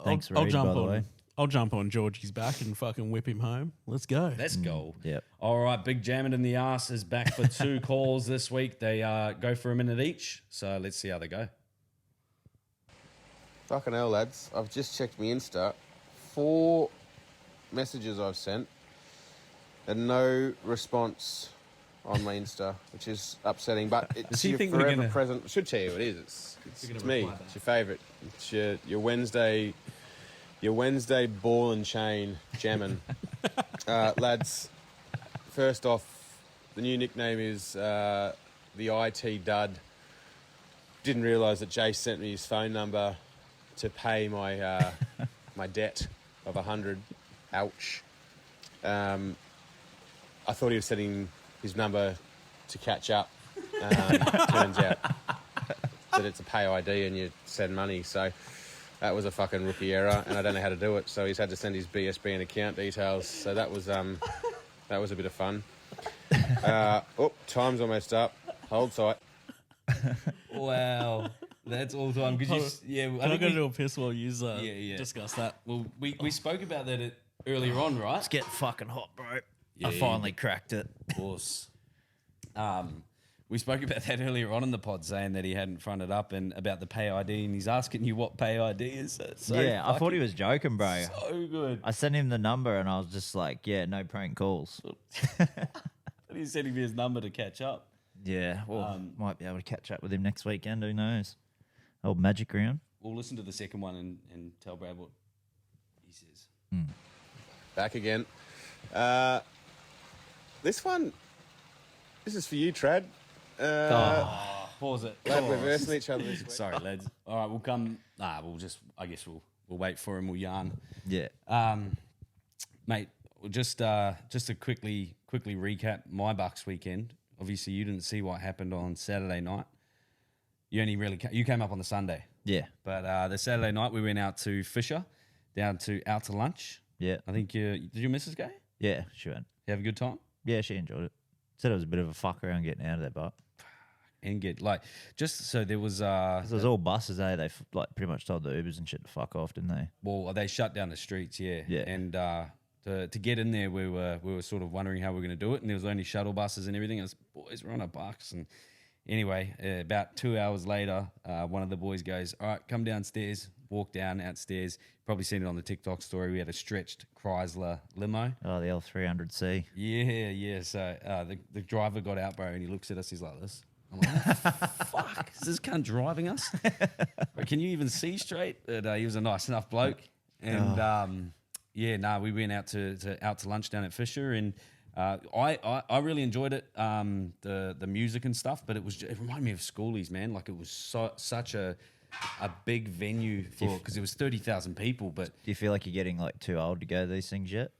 Thanks, I'll Reed, jump by the on. way. I'll jump on Georgie's back and fucking whip him home. Let's go. Let's go. Yep. All right, Big Jam It in the Ass is back for 2 calls this week. They go for a minute each, so let's see how they go. Fucking hell, lads. I've just checked my Insta. 4 messages I've sent and no response on my Insta, which is upsetting. But it's he your think we're forever gonna- present. I should tell you who it is. It's me. It's your favourite. It's your Wednesday ball and chain jamming. Lads, first off, the new nickname is the IT Dud. Didn't realise that Jay sent me his phone number to pay my my debt of 100. Ouch. I thought he was setting his number to catch up. Turns out that it's a pay ID and you send money. So that was a fucking rookie error, and I don't know how to do it. So he's had to send his BSB and account details. So that was a bit of fun. Time's almost up. Hold tight. Wow, that's all time. Because Can I go to a piss while you discuss that? Well, we spoke about that earlier on, right? It's getting fucking hot, bro. Yeah, I finally cracked it. Of course. We spoke about that earlier on in the pod, saying that he hadn't fronted up and about the pay ID, and he's asking you what pay ID is. So I thought he was joking, bro. so good. I sent him the number and I was just like, yeah, no prank calls. But he sent him his number to catch up. Yeah, well, might be able to catch up with him next weekend. Who knows? Old magic round. We'll listen to the second one and tell Brad what he says. Back again. This is for you, Trad. Pause it. Lad, we're versing each other this week. Sorry, lads. All right, we'll come. I guess we'll wait for him. We'll yarn. Yeah. Mate, just to quickly recap my Bucks weekend. Obviously, you didn't see what happened on Saturday night. You you came up on the Sunday. Yeah. But the Saturday night we went out to Fisher, out to lunch. Yeah. I think did your missus go? Yeah, she went. You have a good time? Yeah, she enjoyed it. Said it was a bit of a fuck around getting out of there, but And get just so there was it was all buses, eh? They pretty much told the Ubers and shit to fuck off, didn't they? well they shut down the streets, yeah. Yeah. And to get in there we were sort of wondering how we were going to do it, and there was only shuttle buses and everything. I was, boys, we're on $1. And anyway, about 2 hours later, one of the boys goes, all right, come downstairs. Walk down outstairs. Probably seen it on the TikTok story. We had a stretched Chrysler limo. Oh, the L300C. Yeah. So the driver got out, bro, and he looks at us. He's like this. I'm like, fuck, is this cunt driving us? Can you even see straight? And, he was a nice enough bloke. And we went out to lunch down at Fisher, and I really enjoyed it. The music and stuff, but it reminded me of schoolies, man. Like it was such a big venue because it was 30,000 people. But Do you feel like you're getting too old to go to these things yet?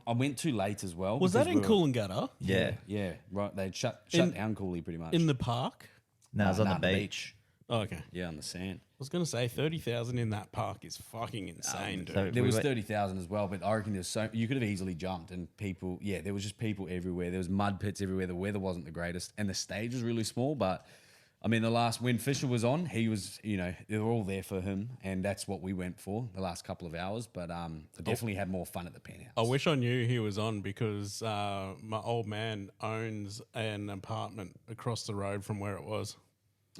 I went too late as well. Was that because in Coolangatta? Yeah, right. They'd shut down Cooley pretty much. In the park? No, it was on Nah, the beach. Oh, okay. Yeah, on the sand. I was going to say 30,000 in that park is fucking insane, dude. so- There We was went- 30,000 as well, but I reckon there was you could have easily jumped, and people, there was just people everywhere. There was mud pits everywhere. The weather wasn't the greatest, and the stage was really small. But I mean, when Fisher was on, he was, they were all there for him, and that's what we went for the last couple of hours. But I definitely had more fun at the penthouse. I wish I knew he was on because my old man owns an apartment across the road from where it was.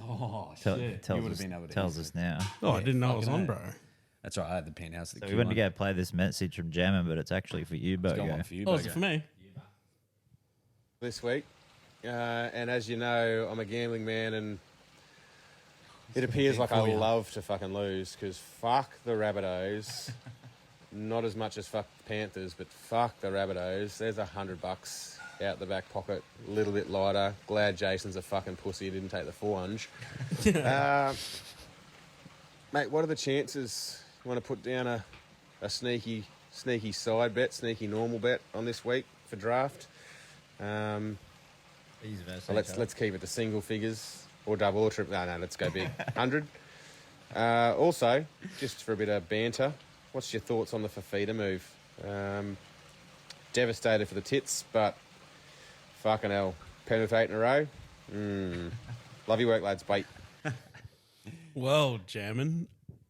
Oh, Tells shit. You would have us, been able to tells us now. Oh, I didn't know it was fucking on, hell. bro. That's right. I had the penthouse. So we went to go play this message from Jammin, but it's actually for you, Go Bogo. on for you, Oh, is it Bogo. for me? This week. And as you know, I'm a gambling man, and it appears like I love to fucking lose because fuck the Rabbitohs. Not as much as fuck the Panthers, but fuck the Rabbitohs. There's $100 out the back pocket, a little bit lighter. Glad Jason's a fucking pussy. He didn't take the 400. Mate, what are the chances? You want to put down a sneaky side bet, sneaky normal bet on this week for draft? So let's keep it to single figures or double or triple. No, let's go big. 100. Also, just for a bit of banter, what's your thoughts on the Fafita move? Devastated for the tits, but fucking hell, penalty 8 in a row. Love your work, lads. Bye. Well, Jammin,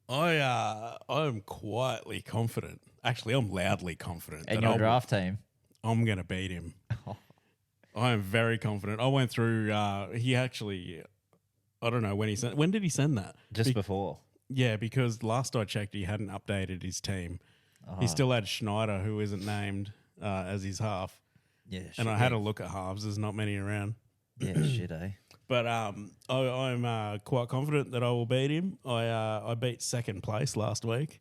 I'm quietly confident. Actually, I'm loudly confident And that your draft team. I'm going to beat him. I am very confident. I went through. He actually, I don't know when he sent. When did he send that? Just before. Yeah, because last I checked, he hadn't updated his team. He still had Schneider, who isn't named, as his half. Yeah, shit. And I had a look at halves. There's not many around. Yeah, shit, eh? But I'm quite confident that I will beat him. I beat second place last week,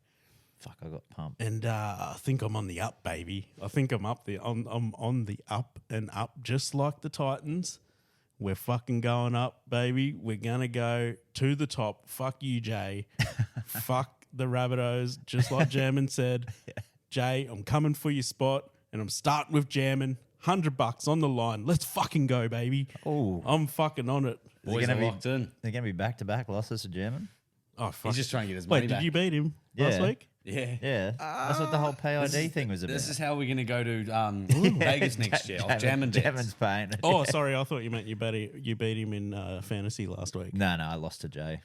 Fuck, I got pumped. and I think I'm on the up, baby. I think I'm up the I'm on the up and up, just like the Titans. We're fucking going up, baby. We're gonna go to the top. Fuck you, Jay. Fuck the Rabbitohs, just like Jammin said. Jay, I'm coming for your spot, and I'm starting with Jammin. $100 on the line. Let's fucking go, baby. Oh, I'm fucking on it. Boys gonna are be- locked in. they're going to be back-to-back losses to German? Oh, fuck. He's just trying to get his money Wait, back. did you beat him last Yeah. week? Yeah. Yeah, that's what the whole PID thing was about. This is how we're going to go to Vegas next year. Off Jam and Jammin's Bets. paying. Oh, sorry. I thought you meant you beat him in fantasy last week. No, I lost to Jay.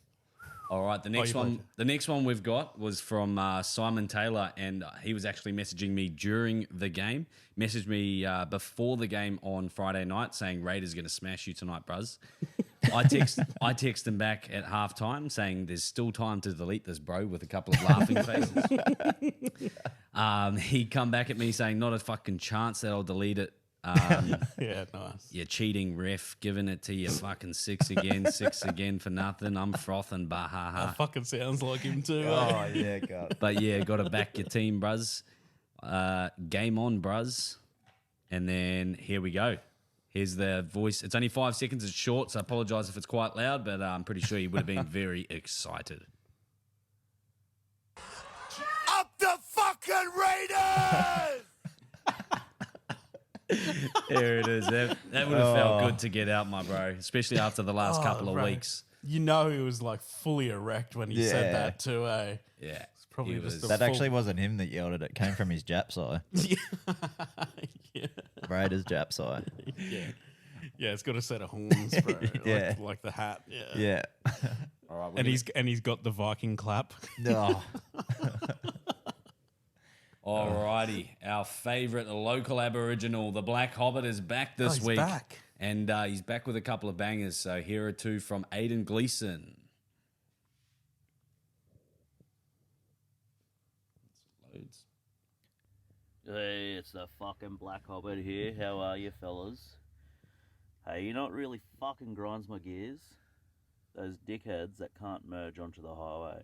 All right, the next you one. played. The next one we've got was from Simon Taylor, and he was actually messaging me during the game. Messaged me before the game on Friday night saying Raiders are going to smash you tonight, bruz. I text him back at halftime saying there's still time to delete this, bro, with a couple of laughing faces. He come back at me saying not a fucking chance that I'll delete it. Yeah, nice. You cheating ref, giving it to you fucking six again for nothing. I'm frothing, bahaha. Fucking sounds like him too. Oh, yeah, God. But yeah, got to back your team, bruz. Game on, bruz. And then here we go. Here's the voice. It's only 5 seconds. It's short, so I apologise if it's quite loud, but I'm pretty sure he would have been very excited. Up the fucking Raiders! There it is. That would have felt good to get out, my bro, especially after the last couple of bro. weeks. You know he was like fully erect when he said that too, eh? Yeah. It's probably He just was- a That full- actually wasn't him that yelled it. It came from his Japs eye. yeah. Raiders Japs eye. Yeah, it's got a set of horns, bro. Yeah. like the hat. Yeah. Yeah. All right, And he's got the Viking clap. No. Alrighty, our favourite local Aboriginal, the Black Hobbit, is back this he's week. back. And he's back with a couple of bangers. So here are two from Aidan Gleeson. Loads. Hey, it's the fucking Black Hobbit here. How are you, fellas? Hey, you know what really fucking grinds my gears? Those dickheads that can't merge onto the highway.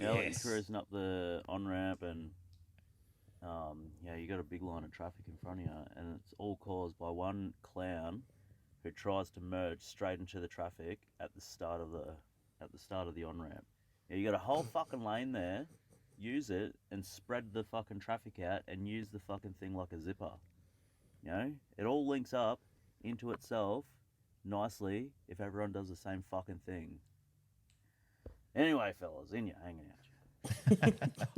You know, like Yes. you're cruising up the on-ramp and, you got a big line of traffic in front of you, and it's all caused by one clown who tries to merge straight into the traffic at the start of the on-ramp. Yeah, you got a whole fucking lane there. Use it and spread the fucking traffic out and use the fucking thing like a zipper. You know, it all links up into itself nicely if everyone does the same fucking thing. Anyway, fellas, in you, hanging out.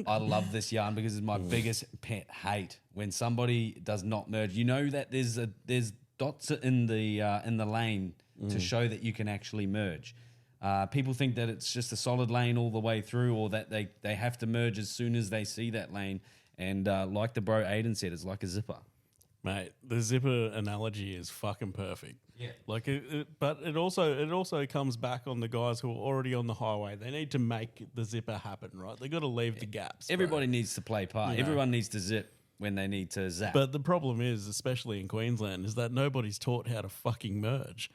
I love this yarn because it's my biggest pet hate when somebody does not merge. You know that there's dots in the lane to show that you can actually merge. People think that it's just a solid lane all the way through, or that they have to merge as soon as they see that lane. And like the bro Aiden said, it's like a zipper. Mate, the zipper analogy is fucking perfect. Yeah. Like, but it also comes back on the guys who are already on the highway. They need to make the zipper happen, right? They got to leave the gaps. bro. Everybody needs to play part. You know. Everyone needs to zip when they need to zap. But the problem is, especially in Queensland, is that nobody's taught how to fucking merge.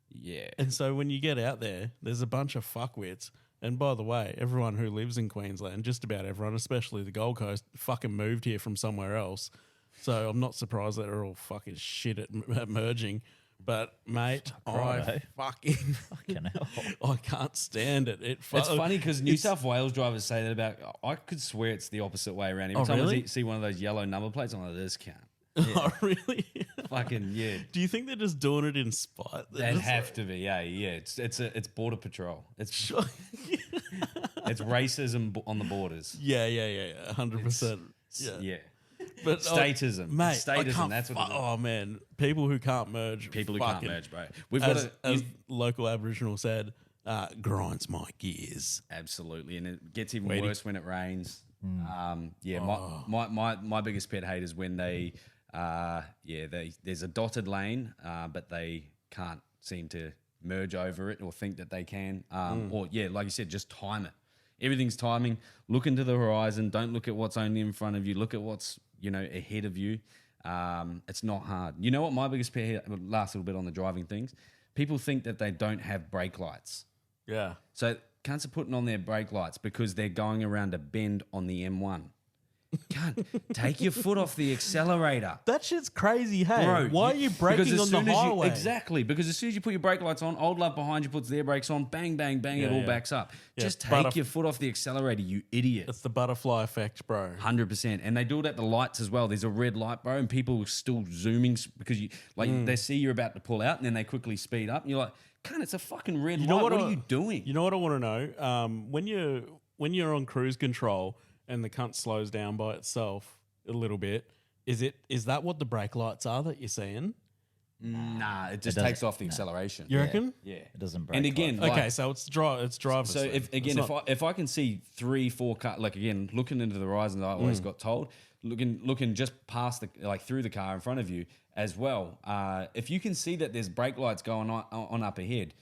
yeah. And so when you get out there, there's a bunch of fuckwits. And by the way, everyone who lives in Queensland, just about everyone, especially the Gold Coast, fucking moved here from somewhere else. So I'm not surprised that they're all fucking shit at merging. But mate, right, fucking hell. I can't stand it. It's funny because New South Wales drivers say that about. I could swear it's the opposite way around. Every Oh, time really? I see one of those yellow number plates, I'm like, this can't. Oh, really? Fucking yeah. Do you think they're just doing it in spite? They're They'd just have to be, yeah. It's border patrol. It's like- it's racism on the borders. yeah, 100%. Yeah. But Statism. mate, It's I statism. can't That's what it is. Oh man, people who can't merge. People who can't fucking- merge, bro. We've got as local Aboriginal said, grinds my gears. absolutely, and it gets even Waiting. worse when it rains. My biggest pet hate is when they there's a dotted lane, but they can't seem to merge over it or think that they can, or like you said, just time it. Everything's timing. Look into the horizon. Don't look at what's only in front of you. Look at what's ahead of you. It's not hard. You know what my biggest pet hate? Last little bit on the driving things. People think that they don't have brake lights. Yeah. So cunts are putting on their brake lights because they're going around a bend on the M1. Cunt, take your foot off the accelerator. That shit's crazy, hey. Bro, Why are you braking because as on the soon as highway? Exactly, because as soon as you put your brake lights on, old love behind you puts their brakes on, bang, bang, bang, it all yeah. backs up. Yeah, Just but take your foot off the accelerator, you idiot. It's the butterfly effect, bro. 100%. And they do it at the lights as well. There's a red light, bro, and people are still zooming because they see you're about to pull out and then they quickly speed up. And you're like, cunt, it's a fucking red light. What are you doing? You know what I want to know? When you're on cruise control and the cunt slows down by itself a little bit, is that what the brake lights are that you're seeing? Nah, it just doesn't- takes off the acceleration. You reckon? Yeah. It doesn't break. And again, like- Okay, so it's driver's. So then. if I can see 3-4 cars, like again looking into the horizon, I always got told looking just past through the car in front of you as well. If you can see that there's brake lights going on up ahead,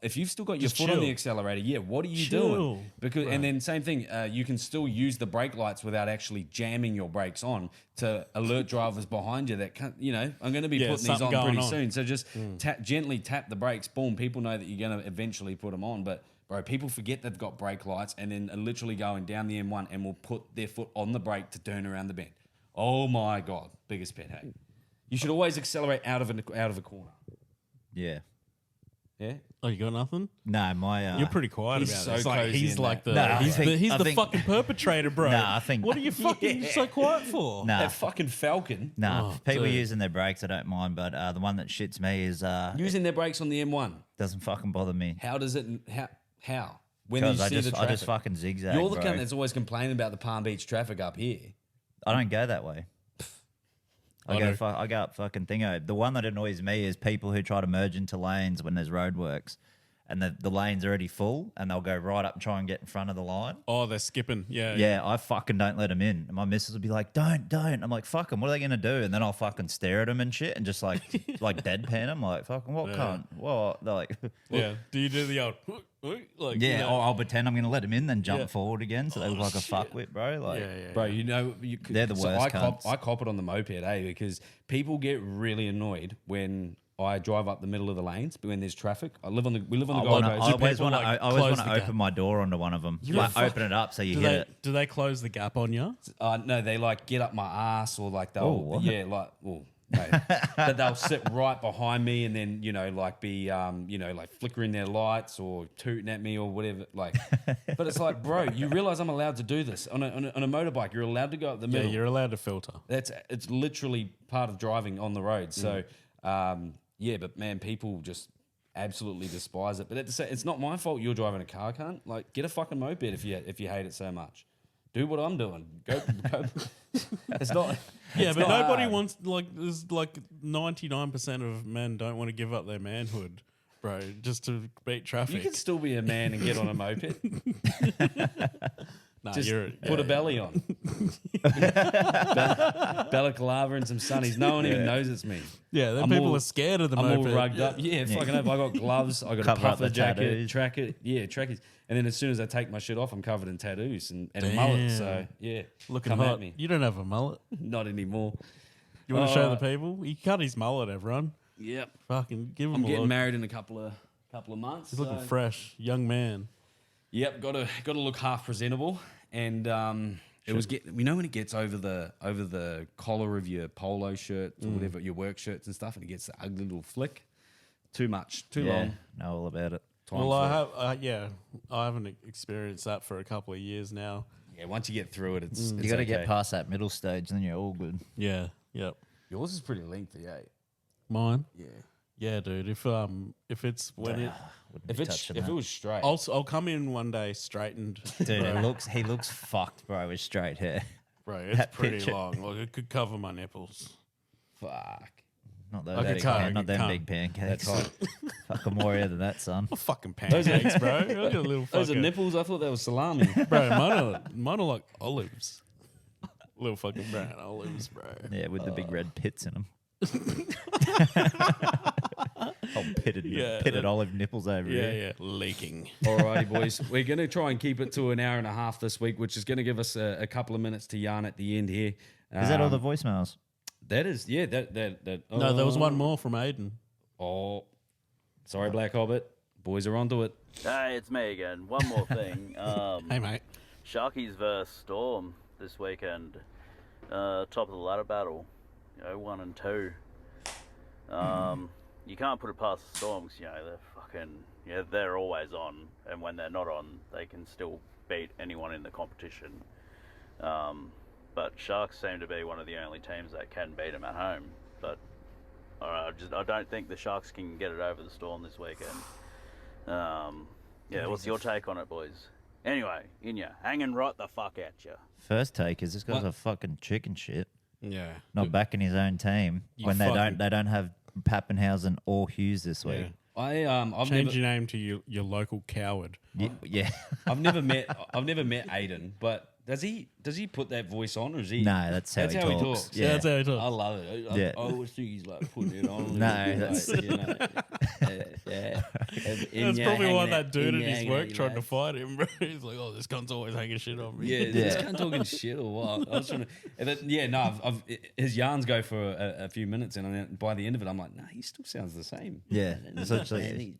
if you've still got your Just foot on chill. the accelerator, what are you Chill. doing? Because and then same thing, you can still use the brake lights without actually jamming your brakes on to alert drivers behind you that can't, I'm going to be putting these something on going pretty on. soon. So just gently tap the brakes. Boom, people know that you're going to eventually put them on, but. Bro, people forget they've got brake lights and then are literally going down the M1 and will put their foot on the brake to turn around the bend. Oh my God, biggest pet hate. You should always accelerate out of a corner. Yeah. Yeah. Oh, you got nothing? No, my You're pretty quiet he's about so it. It's like cozy he's in like that. the Nah, he's I the think- fucking perpetrator, bro. Nah, I think- What are you fucking so quiet for? Nah, That fucking Falcon nah. Oh, People dude. using their brakes, I don't mind, but the one that shits me is using their brakes on the M1. doesn't fucking bother me. How does it? How? When you Because see the I traffic? just fucking zigzag. You're the bro. cunt that's always complaining about the Palm Beach traffic up here. I don't go that way. I do. I go up fucking thingo. The one that annoys me is people who try to merge into lanes when there's roadworks, and the lane's already full, and they'll go right up and try and get in front of the line. Oh, they're skipping. Yeah. Yeah, I fucking don't let them in. And my missus will be like, don't. I'm like, fuck them. What are they going to do? And then I'll fucking stare at them and shit and just like deadpan them. Like, fucking what Yeah. cunt? What? They're like, Yeah. Do you do the old like? yeah, you know? I'll pretend I'm going to let them in, then jump Yeah. forward again. So they look like a fuckwit, bro. Like, yeah. Bro, you know, They're the worst cunts. I cop it on the moped, because people get really annoyed when I drive up the middle of the lanes, but when there's traffic. We live on the Gold Coast. I always people, want to. like, I always close want to the gap? open my door onto one of them. Like, open it up so you Do hit they it. do they close the gap on you? No, they like get up my ass, or like they'll, Oh, what? yeah, like, well, no, but they'll sit right behind me and then, like be, like flickering their lights or tooting at me or whatever. Like, but it's like, bro, you realize I'm allowed to do this on a motorbike. You're allowed to go up the Yeah, middle. you're allowed to filter. It's literally part of driving on the road. So, yeah, but man, people just absolutely despise it. But it's not my fault you're driving a car, cunt. Like, get a fucking moped if you hate it so much. Do what I'm doing. Go. It's not. Yeah, it's but not nobody hard. wants there's 99% of men don't want to give up their manhood, bro, just to beat You traffic. can still be a man and get on a moped. Nah, Just you're put a belly on. Balaclava and some sunnies. No one even knows it's me. yeah. Then I'm people all- are scared of the I'm moped. all rugged up. Yeah, fucking up. I got gloves. I got Cover a up the puffer jacket, tattoos. tracker. Yeah, trackies. And then as soon as I take my shit off, I'm covered in tattoos and a mullet. So yeah, Looking come hot. at me. You don't have a mullet. Not anymore. You want to show the people? He cut his mullet, everyone. Yep. Fucking give him I'm a getting look. married in a couple of months. He's looking so- fresh, young man. Yep, got to look half presentable, and it was when it gets over the collar of your polo shirts or whatever, your work shirts and stuff, and it gets the ugly little flick. Too much, too Yeah, long. know all about it. Time Well, for I have, I haven't experienced that for a couple of years now. yeah. Once you get through it, it's You got to okay. get past that middle stage, and then you're all good. Yeah, yep. Yours is pretty lengthy, eh? Mine. Yeah. Yeah, dude. If it's when it, Wouldn't If be it's touching if that. it was straight, I'll come in one day straightened. Dude, bro. he looks fucked, bro, with straight hair. Bro, it's that pretty picture. long. Like it could cover my nipples. fuck. Not those, I can big, tell, I not can them tell. big pancakes. That's hot. Fucking warrior than that, son. Oh, fucking pancakes, bro. Look at a little Those are fucking nipples. I thought that was salami. bro. Mine are like olives. Little fucking brown olives, bro. Yeah, with the big red pits in them. Oh, pitted Yeah, olive nipples over Yeah, here. yeah, leaking. Alrighty, boys. We're going to try and keep it to an hour and a half this week, which is going to give us a couple of minutes to yarn at the end here. Is that all the voicemails? That is, yeah. That. No, there was one more from Aiden. Oh, sorry, Black Hobbit. Boys are onto it. Hey, it's me again. One more thing. Hey, mate. Sharkies versus Storm this weekend. Top of the ladder battle. 1 and 2. You can't put it past the Storm because, they're fucking... they're always on. And when they're not on, they can still beat anyone in the competition. But Sharks seem to be one of the only teams that can beat them at home. But I don't think the Sharks can get it over the Storm this weekend. What's your take on it, boys? Anyway, Inya, hanging right the fuck at you. First take is this guy's What? a fucking chicken shit. Yeah. Not backing his own team You when fucking- they don't have Pappenhausen or Hughes this week. I've Change never, your name to your local coward. Yeah. I've never met Aiden, but does he put that voice on, or is he? No, that's how he talks. Yeah, that's how he talks. I love it. I Yeah. always think he's like putting it on. No, that's- yeah. That's probably why that dude at his work tried to fight him, bro. He's like, "Oh, this cunt's always hanging shit on me." Yeah, Yeah. this guy talking shit or what? I was trying to, his yarns go for a few minutes, and then by the end of it, I'm like, nah, he still sounds the same. Yeah. Essentially,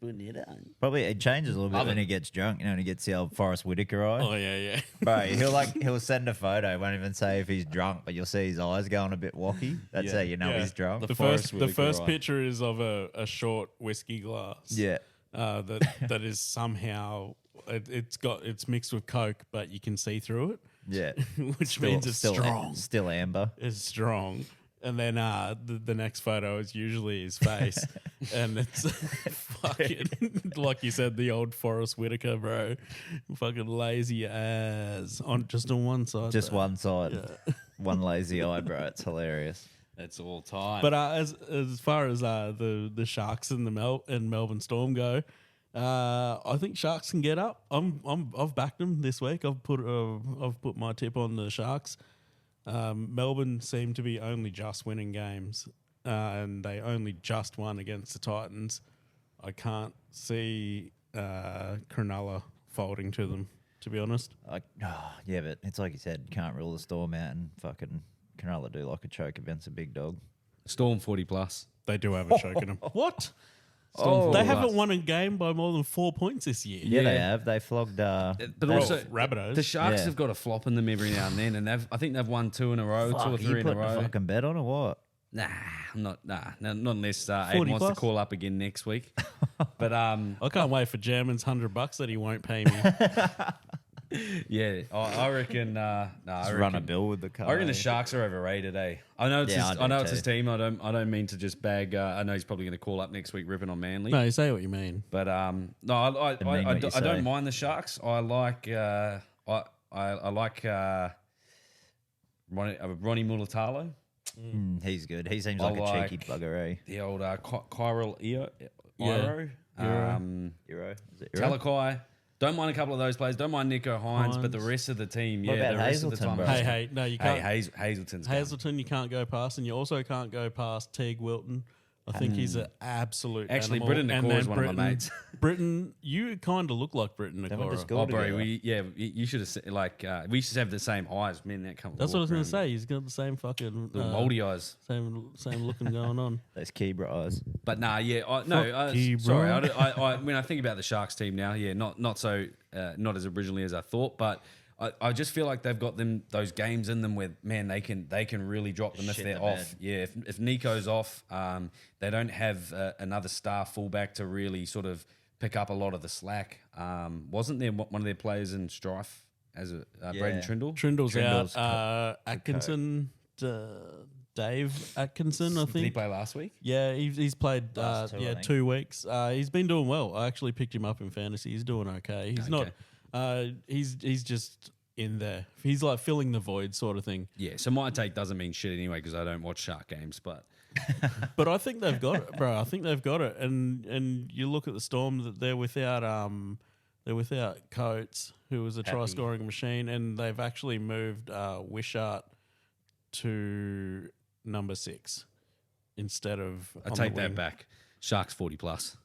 probably it changes a little bit Love when it. he gets drunk, when he gets the old Forrest Whitaker eye. Oh yeah, yeah. Bro, he'll like he'll send a photo, won't even say if he's drunk, but you'll see his eyes going a bit wacky. That's how you know he's drunk. The first picture is of a short whiskey glass. Yeah. That is somehow it's mixed with Coke, but you can see through it. Yeah. Which means it's strong. Still amber. It's strong. And then the next photo is usually his face, and it's fucking like you said, the old Forrest Whitaker, bro, fucking lazy ass on one side. Just bro. one side, one lazy eye, bro. It's hilarious. That's all time. But as far as the Sharks and Melbourne Storm go, I think Sharks can get up. I've backed them this week. I've put my tip on the Sharks. Melbourne seem to be only just winning games, and they only just won against the Titans. I can't see Cronulla folding to them, to be honest. Yeah, but it's like you said, can't rule the Storm out, and fucking Cronulla do like a choke against a big dog. Storm 40 plus. They do have a choke in them. What? They haven't won a game by more than 4 points this year. Yeah, they have. They flogged. But also, Rabbitohs. the Sharks have got a flop in them every now and then, and I think they've won 2 in a row, 2 or 3 in a row. A fucking bet on or what? Nah, not unless Aiden wants to call up again next week. But I can't wait for German's $100 that he won't pay me. yeah, I reckon. Run a bill with the car. I reckon the Sharks are overrated. I know it's it's his team. I don't mean to just bag. I know he's probably going to call up next week ripping on Manly. No, you say what you mean. But no, I don't mind the Sharks. I like Ronnie Mulatalo. He's good. He seems like a cheeky bugger, eh? The old Kyril Iro. Euro. Is it Euro? Talakai. Don't mind a couple of those players. Don't mind Nico Hines, but the rest of the team, What about the rest of the Hazelton, time. bro? Hey, no, you can't. Hazelton's Hazelton, you can't go past, and you also can't go past Teague Wilton. I think he's an absolute Actually, animal. Britton And Nakor then is one of my mates. Britton, you kind of look like Britton They went to Nakor. school Oh, bro, together. you should have we used to have the same eyes. Men that come. That's what I was going to say. He's got the same fucking The moldy eyes. same looking going on. Those Kebra eyes. But nah, yeah, you, sorry. bro. I when I think about the Sharks team now, yeah, not so not as originally as I thought, but I just feel like they've got those games in them where man they can really drop them if Shit they're the off. bed. Yeah, if Nico's off, they don't have another star fullback to really sort of pick up a lot of the slack. Wasn't there one of their players in strife as a Braden Trindle? Trindle's Trindle's out. Atkinson, Dave Atkinson, I Did he think. play last week? Yeah, he's played Last two, I think. 2 weeks. He's been doing well. I actually picked him up in fantasy. He's doing okay. He's not. He's just in there. He's like filling the void sort of thing. Yeah. So my take doesn't mean shit anyway because I don't watch Shark games, but. But I think they've got it, bro. I think they've got it. And you look at the Storm that they're without Coates, who was a try scoring machine, and they've actually moved Wishart to number 6 instead of. I take that back. Sharks 40 plus.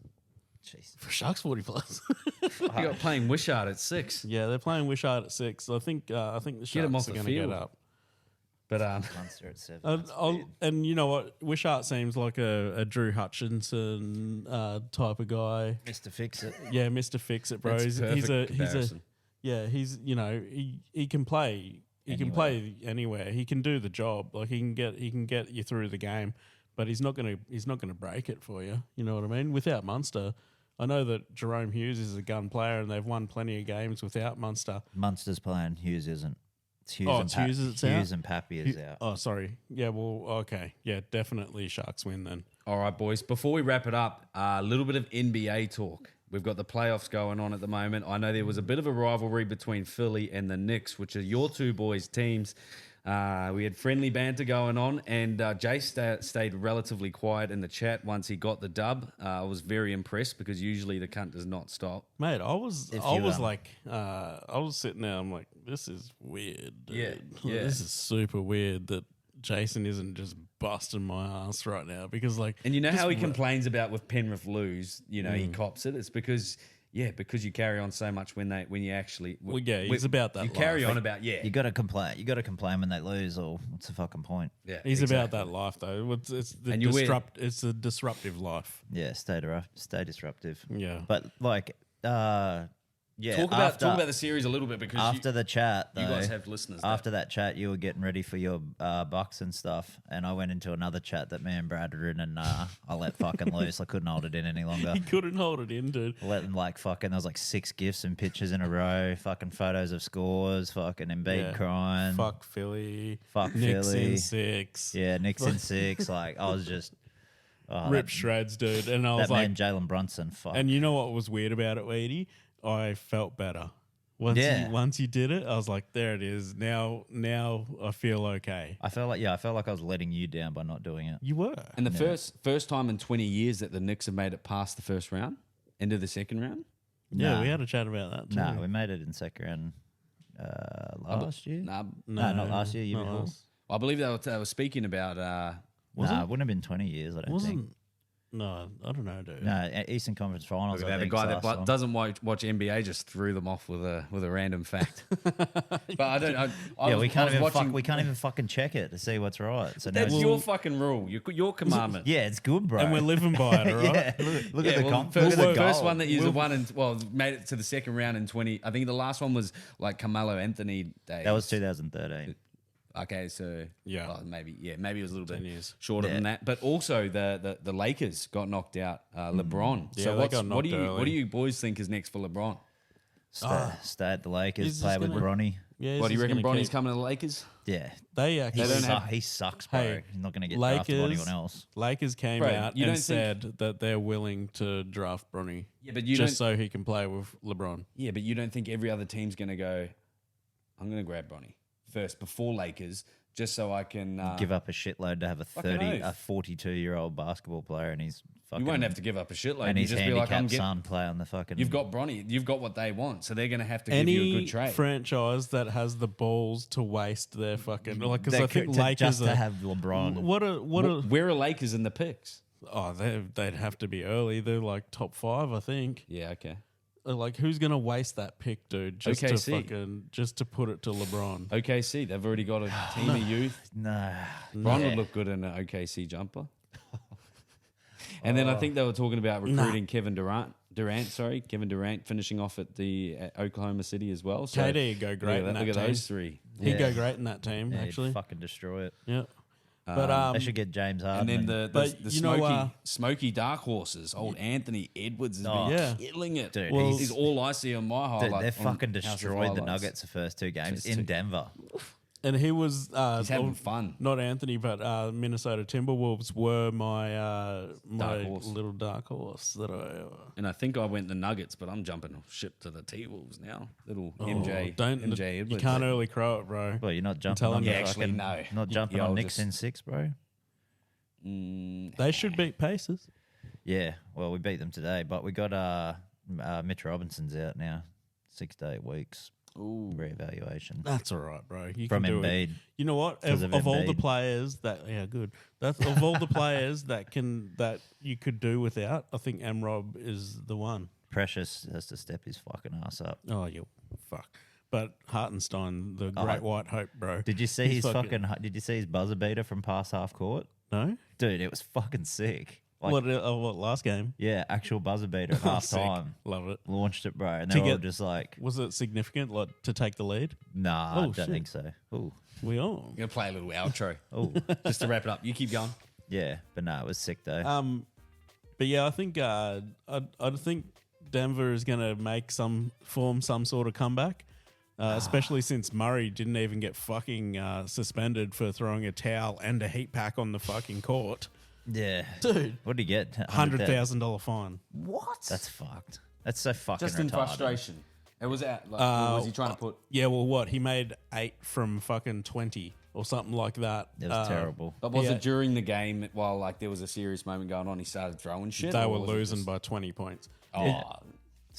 Jeez. For Sharks 40 plus. You got playing Wishart at 6. Yeah, they're playing Wishart at 6. I think the Get 'em Sharks off are the going to get field. up. But Munster at 7. And you know what? Wishart seems like a Drew Hutchinson type of guy. Mr. Fix It. Yeah, Mr. Fix It, bro. That's perfect comparison. He can play. He can play anywhere. He can do the job. Like he can get you through the game, but he's not gonna break it for you. You know what I mean? Without Munster, I know that Jerome Hughes is a gun player, and they've won plenty of games without Munster. Munster's playing. Hughes isn't. It's Hughes Oh, and it's Hughes that's out? Hughes and Pappy is out. Oh, sorry. Yeah, well, okay. Yeah, definitely Sharks win then. all right, boys. Before we wrap it up, a little bit of NBA talk. We've got the playoffs going on at the moment. I know there was a bit of a rivalry between Philly and the Knicks, which are your two boys' teams. We had friendly banter going on, and Jace stayed relatively quiet in the chat once he got the dub. I was very impressed because usually the cunt does not stop. Mate, I was sitting there. I'm like, this is weird. Dude. Yeah. This is super weird that Jason isn't just busting my ass right now because like. And you know how he complains about with Penrith lose, he cops it. It's because you carry on so much when you actually. Well, yeah, it's about that. You carry life. on about You got to complain. You got to complain when they lose, or what's the fucking point? Yeah, He's exactly. about that life though. It's a disruptive life. Yeah, stay disruptive. Yeah. But like, Yeah, talk about the series a little bit because after the chat, though, you guys have listeners. After that chat, you were getting ready for your Bucks and stuff, and I went into another chat that me and Brad had written, and I let fucking loose. I couldn't hold it in any longer. He couldn't hold it in, dude. Let them there was like 6 gifs and pictures in a row, fucking photos of scores, fucking Embiid crying. Fuck Philly. Fuck Knicks Philly. in 6. Yeah, Knicks in 6. Like, I was just... Rip shreds, dude. And I was that like... man, Jalen Brunson, fuck. And you know what was weird about it, Weedy? I felt better. Once you did it, I was like, there it is. Now I feel okay. I felt like I was letting you down by not doing it. You were. And the first time in 20 years that the Knicks have made it past the first round, into the second round. Yeah, Nah. we had a chat about that too. No, we made it in second round last year. Nah, No, not last year. Year not before. last. I believe they were speaking about. Nah, it wouldn't have been 20 years. I don't think. No, I don't know, dude. No, Eastern Conference Finals. I the think, guy last that one. doesn't watch NBA just threw them off with a random fact. But I don't. we can't even fucking check it to see what's right. So now That's it's- your fucking rule. Your commandment. yeah, it's good, bro. And we're living by it, all right? yeah, look Yeah, at the well, look first, at the the first goal. one that you won and made it to the second round in 20. I think the last one was like Carmelo Anthony days. That was 2013. Okay, so maybe it was a little bit 10 years. shorter than that. But also the Lakers got knocked out. LeBron. Yeah, So they got what do knocked you early. what do you boys think is next for LeBron? Stay at the Lakers, He's play just with gonna- Bronny. Yeah, What do you reckon? Bronny's Bronny's coming to the Lakers? Yeah, They actually he sucks, bro. Hey, He's not going to get drafted by Lakers- anyone else. Lakers came Bro, out you and don't think- said that they're willing to draft Bronny. Yeah, but you just don't. so he can play with LeBron. Yeah, but you don't think every other team's going to go? I'm going to grab Bronny first before Lakers, just so I can Give up a shitload to have a Fucking oath. 42-year-old basketball player, and he's fucking. You won't have to give up a shitload. And You his just be like, handicapped I'm getting. son play on the fucking. You've got Bronny. You've got what they want, so they're going to have to give you a Any good trade. franchise that has the balls to waste their fucking because They I think could- to- Lakers just are, to have LeBron. Where are Lakers in the picks? they'd have to be early. They're like top 5, I think. Yeah, okay. Like who's gonna waste that pick, dude? Just OKC. to put it to LeBron. OKC, they've already got a team of youth. No, Bron Yeah. would look good in an OKC jumper. And then I think they were talking about recruiting Kevin Durant finishing off at the Oklahoma City as well. So KD would go great in that look at team. those three. He'd Yeah. go great in that team, Yeah, he'd actually. fucking destroy it. Yeah. But They should get James And Harden. then But the you know, smoky dark horses. Old Anthony Edwards has Oh. been Yeah. killing it. Dude, Well, he's- he's all I see on my Dude, highlight. they on fucking House of destroyed the Highlights. Nuggets the first 2 games Just in two. Denver. and he was He's having fun. Not Anthony, but Minnesota Timberwolves were my Dark horse. little dark horse that I. And I think I went the Nuggets, but I'm jumping ship to the T-Wolves now. Little MJ You Edwards. can't early crow it, bro. Well, you're not jumping telling on you. the Actually, fucking, no. not jumping Yeah, on I'll Knicks just- in 6, bro. They should beat Pacers. Yeah, well, we beat them today, but we got Mitch Robinson's out now, 6 to 8 weeks. Ooh. Reevaluation That's all right, bro. You from can do Embiid. it. You know what? 'Cause Of of all the Embiid. players that good. That's of all the players that you could do without. I think Rob is the one. Precious has to step his fucking ass up. Oh, you fuck. But Hartenstein, the great white hope, bro. Did you see He's his fucking? Did you see his buzzer beater from past half court? No? Dude, it was fucking sick. Like, What last game? yeah, actual buzzer beater at half Sick. time. Love it. Launched it, bro, and To they were all get- just like, Was it significant to take the lead? "Nah, Oh, I don't shit. think so." Oh, We all. I'm going to play a little outro oh, just to wrap it up. You keep going. yeah, but no, it was sick though. But yeah, I think I think Denver is going to form some sort of comeback, especially since Murray didn't even get fucking suspended for throwing a towel and a heat pack on the fucking court. yeah, Dude, what did he get? $100,000 fine. What? That's fucked. That's so fucking Just in retarded. frustration. It was out. Like, what was he trying to put? Yeah, well, what he made 8 from fucking 20 or something like that. It was terrible. But was Yeah. it during the game while like there was a serious moment going on? He started throwing shit. They or were was it losing just- by 20 points. Oh,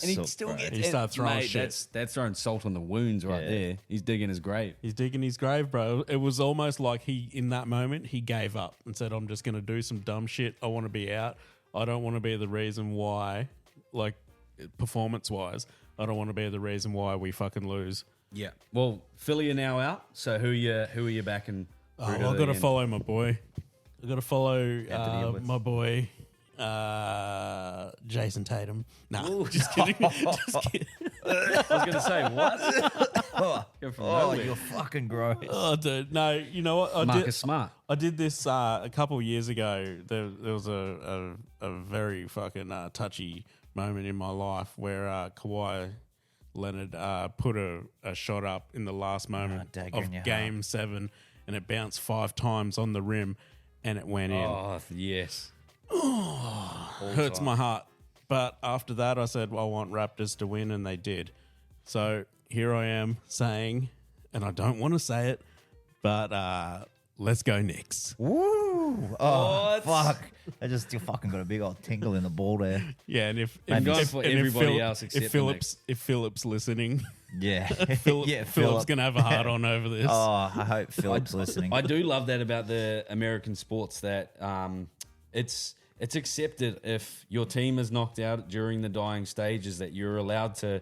and he So, still bro. gets. He started throwing mate, shit. That's throwing salt on the wounds right Yeah. there. He's digging his grave. He's digging his grave, bro. It was almost like in that moment, he gave up and said, I'm just going to do some dumb shit. I want to be out. I don't want to be the reason why, like, performance-wise, I don't want to be the reason why we fucking lose. Yeah. Well, Philly are now out. So who are you backing? I've got to follow my boy. I've got to follow Edwards. my boy, Jason Tatum. Nah, just kidding. Just kidding. I was going to say, what? Go from nowhere. you're fucking gross. Oh, dude, no. You know what? Marcus Smart. I did this a couple of years ago. There was a very fucking touchy moment in my life where Kawhi Leonard put a shot up in the last moment dagger in of your Game 7, and it bounced 5 times on the rim, and it went in. Oh, yes. Hurts my heart. But after that, I said, well, I want Raptors to win, and they did. So here I am saying, and I don't want to say it, but let's go Knicks. Woo! Oh, fuck. I just you fucking got a big old tingle in the ball there. Yeah, and if for everybody else except if Philip's listening, Yeah. Philip's gonna have a hard on over this. Oh, I hope Philip's listening. I do love that about the American sports that it's accepted if your team is knocked out during the dying stages that you're allowed to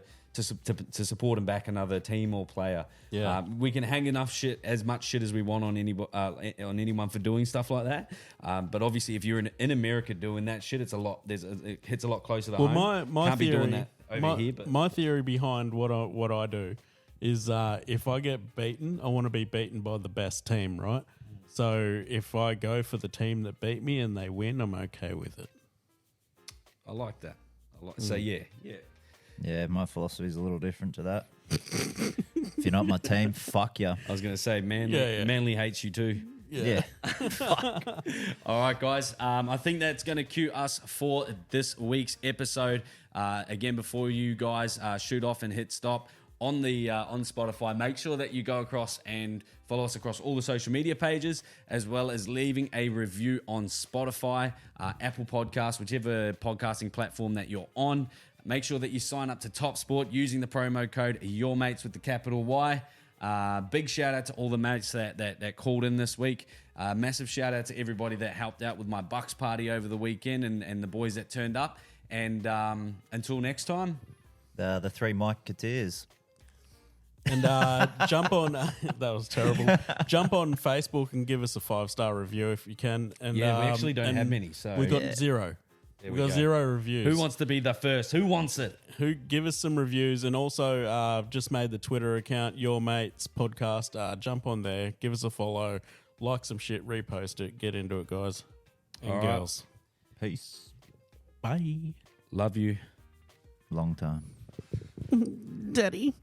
support and back another team or player. Yeah. We can hang as much shit as we want on anyone for doing stuff like that. But obviously, if you're in America doing that shit, it hits a lot closer to home. My Can't theory, be doing that over here. But my theory behind what I do is if I get beaten, I want to be beaten by the best team, right? So if I go for the team that beat me and they win, I'm okay with it. I like that. So yeah. Yeah, my philosophy is a little different to that. If you're not my team, fuck ya. I was going to say, Manly hates you too. Yeah. All right, guys. I think that's going to cue us for this week's episode. Again, before you guys shoot off and hit stop on the on Spotify, make sure that you go across and follow us across all the social media pages, as well as leaving a review on Spotify, Apple Podcasts, whichever podcasting platform that you're on. Make sure that you sign up to TopSport using the promo code Yourmates with the capital Y. Big shout out to all the mates that called in this week. Massive shout out to everybody that helped out with my Bucks party over the weekend and the boys that turned up. And until next time. The 3 Miketeers. And jump on that was terrible. Jump on Facebook and give us a 5-star review if you can. And we actually don't have many. So we got 0. We got 0 reviews. Who wants to be the first? Who wants it? Who give us some reviews, and also I've just made the Twitter account Yourmates podcast. Jump on there, give us a follow, like some shit, repost it, get into it, guys and All right. girls. Peace. Bye, Love you. Long time. Daddy.